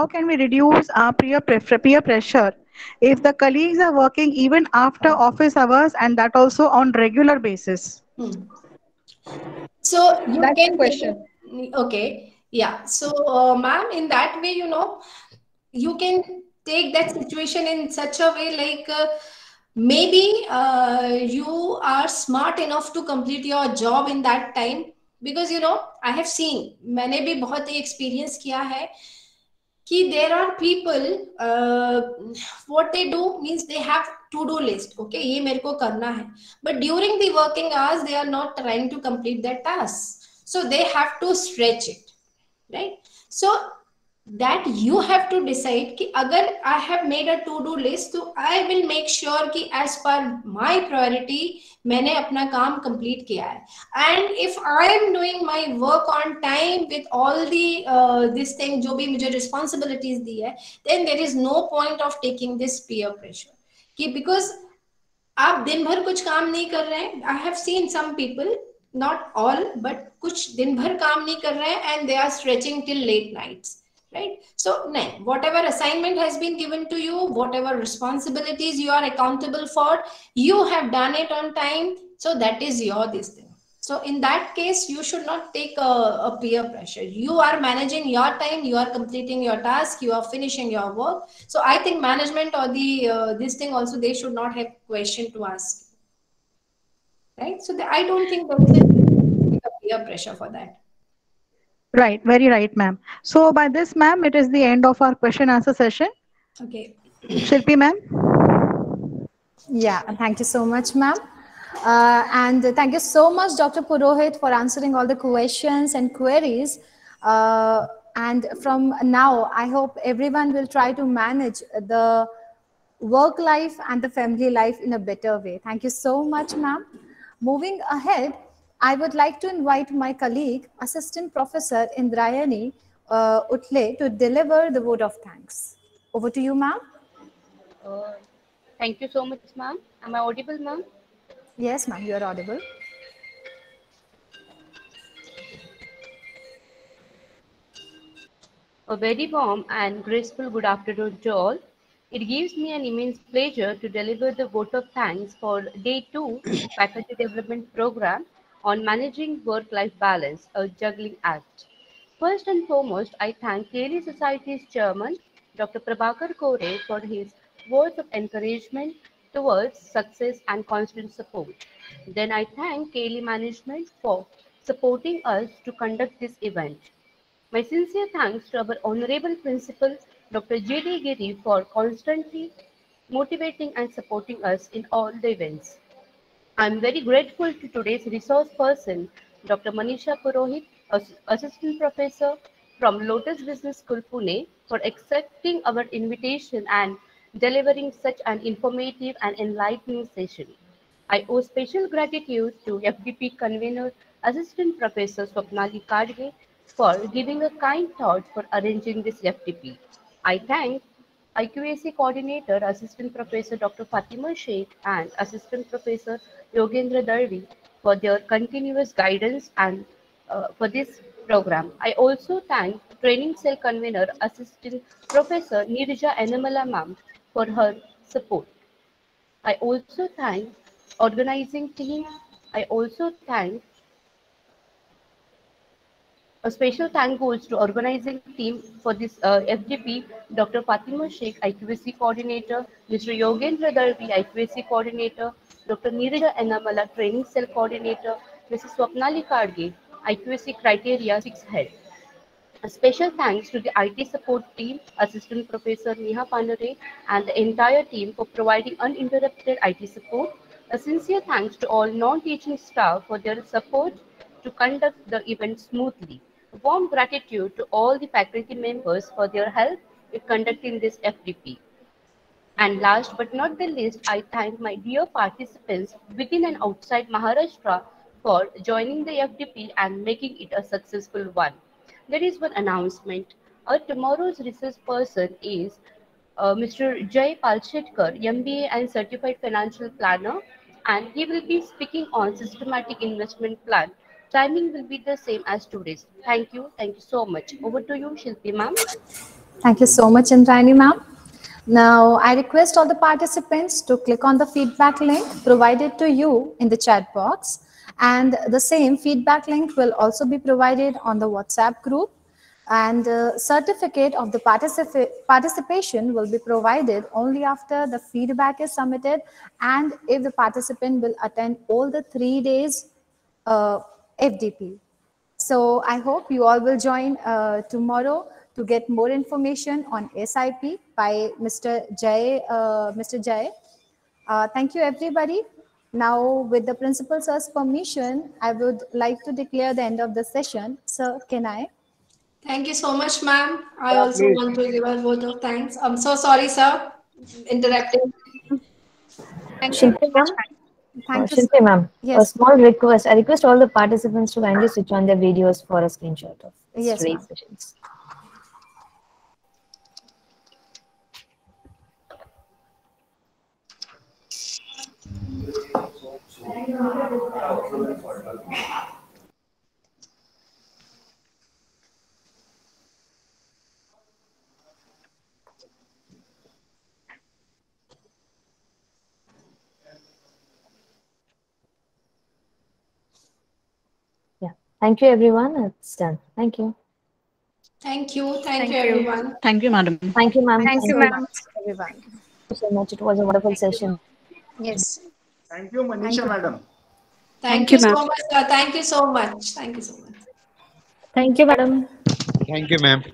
can we reduce our peer pressure if the colleagues are working even after office hours and that also on regular basis? So you That's the can question. okay. Yeah. So, ma'am, in that way, you can take that situation in such a way like maybe you are smart enough to complete your job in that time, because I have seen, मैंने भी बहुत experience किया है कि there are people, what they do means they have to do list, okay, ये मेरे को करना है, but during the working hours they are not trying to complete their tasks, so they have to stretch it, right? So that you have to decide कि अगर I have made a to do list, तो I will make sure कि as per my priority मैंने अपना काम complete किया है, and if I am doing my work on time with all the this thing जो भी मुझे responsibilities दी है, then there is no point of taking this peer pressure कि because आप दिन भर कुछ काम नहीं कर रहे हैं. I have seen some people, not all, but कुछ दिन भर काम नहीं कर रहे हैं and they are stretching till late nights, right? So nahin, whatever assignment has been given to you, whatever responsibilities you are accountable for, you have done it on time, so that is your this thing. So in that case you should not take a peer pressure. You are managing your time, you are completing your task, you are finishing your work. So I think management or the this thing also, they should not have question to ask, right? So I don't think there is a peer pressure for that. Right, very right, ma'am. So by this, ma'am, it is the end of our question answer session. Okay. Shilpi, ma'am. Yeah, thank you so much, ma'am. And thank you so much, Dr. Purohit, for answering all the questions and queries. And from now, I hope everyone will try to manage the work life and the family life in a better way. Thank you so much, ma'am. Moving ahead, I would like to invite my colleague, Assistant Professor Indrayani Utle, to deliver the vote of thanks. Over to you, ma'am. Thank you so much, ma'am. Am I audible, ma'am? Yes, ma'am, you are audible. A very warm and graceful good afternoon to all. It gives me an immense pleasure to deliver the vote of thanks for Day 2 Faculty Development Program on Managing Work-Life Balance, a Juggling Act. First and foremost, I thank Kelly Society's chairman, Dr. Prabhakar Kore, for his words of encouragement towards success and constant support. Then I thank Kelly management for supporting us to conduct this event. My sincere thanks to our Honorable Principal, Dr. J.D. Giri, for constantly motivating and supporting us in all the events. I am very grateful to today's resource person, Dr. Manisha Purohit, Assistant Professor from Lotus Business School, Pune, for accepting our invitation and delivering such an informative and enlightening session. I owe special gratitude to FDP convener, Assistant Professor Swapnali Kadge, for giving a kind thought for arranging this FDP. I thank IQAC Coordinator, Assistant Professor Dr. Fatima Sheikh and Assistant Professor Yogendra Darvi for their continuous guidance and for this program. I also thank Training Cell Convener, Assistant Professor Nirja Enamala Ma'am for her support. I also thank organizing team. I also thank a special thank goes to organizing team for this FDP, Dr. Fatima Sheikh, IQAC Coordinator, Mr. Yogendra Darvi, IQAC Coordinator, Dr. Neeraja Enamala, Training Cell Coordinator, Mrs. Swapnali Kadge, IQAC Criteria 6 Head. A special thanks to the IT support team, Assistant Professor Neha Pandare, and the entire team for providing uninterrupted IT support. A sincere thanks to all non-teaching staff for their support to conduct the event smoothly. A warm gratitude to all the faculty members for their help in conducting this FDP. And last but not the least, I thank my dear participants within and outside Maharashtra for joining the FDP and making it a successful one. There is one announcement. Our tomorrow's resource person is Mr. Jay Palshetkar, MBA and Certified Financial Planner, and he will be speaking on systematic investment plan. Timing will be the same as today's. Thank you. Thank you so much. Over to you, Shilpi ma'am. Thank you so much, Indrayani ma'am. Now, I request all the participants to click on the feedback link provided to you in the chat box. And the same feedback link will also be provided on the WhatsApp group. And certificate of the participation will be provided only after the feedback is submitted and if the participant will attend all the 3 days FDP. So I hope you all will join tomorrow to get more information on SIP by Mr. Jay. Thank you, everybody. Now, with the principal sir's permission, I would like to declare the end of the session. Sir, can I? Thank you so much, ma'am. I Yeah, also please. want to give a vote of thanks. I'm so sorry, sir, interrupting. Thank you Shilpi very much, ma'am, ma'am. Thank you, sir. Shilpi ma'am, a Yes, small request. I request all the participants to kindly switch on their videos for a screenshot of yes, today's ma'am. sessions. Yeah. Thank you, everyone. It's done. Thank you. Thank you. Thank you, Thank you. everyone. Thank you, madam. Thank you, ma'am. Thank Thank you, you ma'am. Everyone. so much. It was a wonderful Thank you, session. ma'am. Yes. Thank you, Thank Manisha you. madam. Thank you so much, sir. Thank you so much. Thank you so much. Thank you, madam. Thank you, ma'am.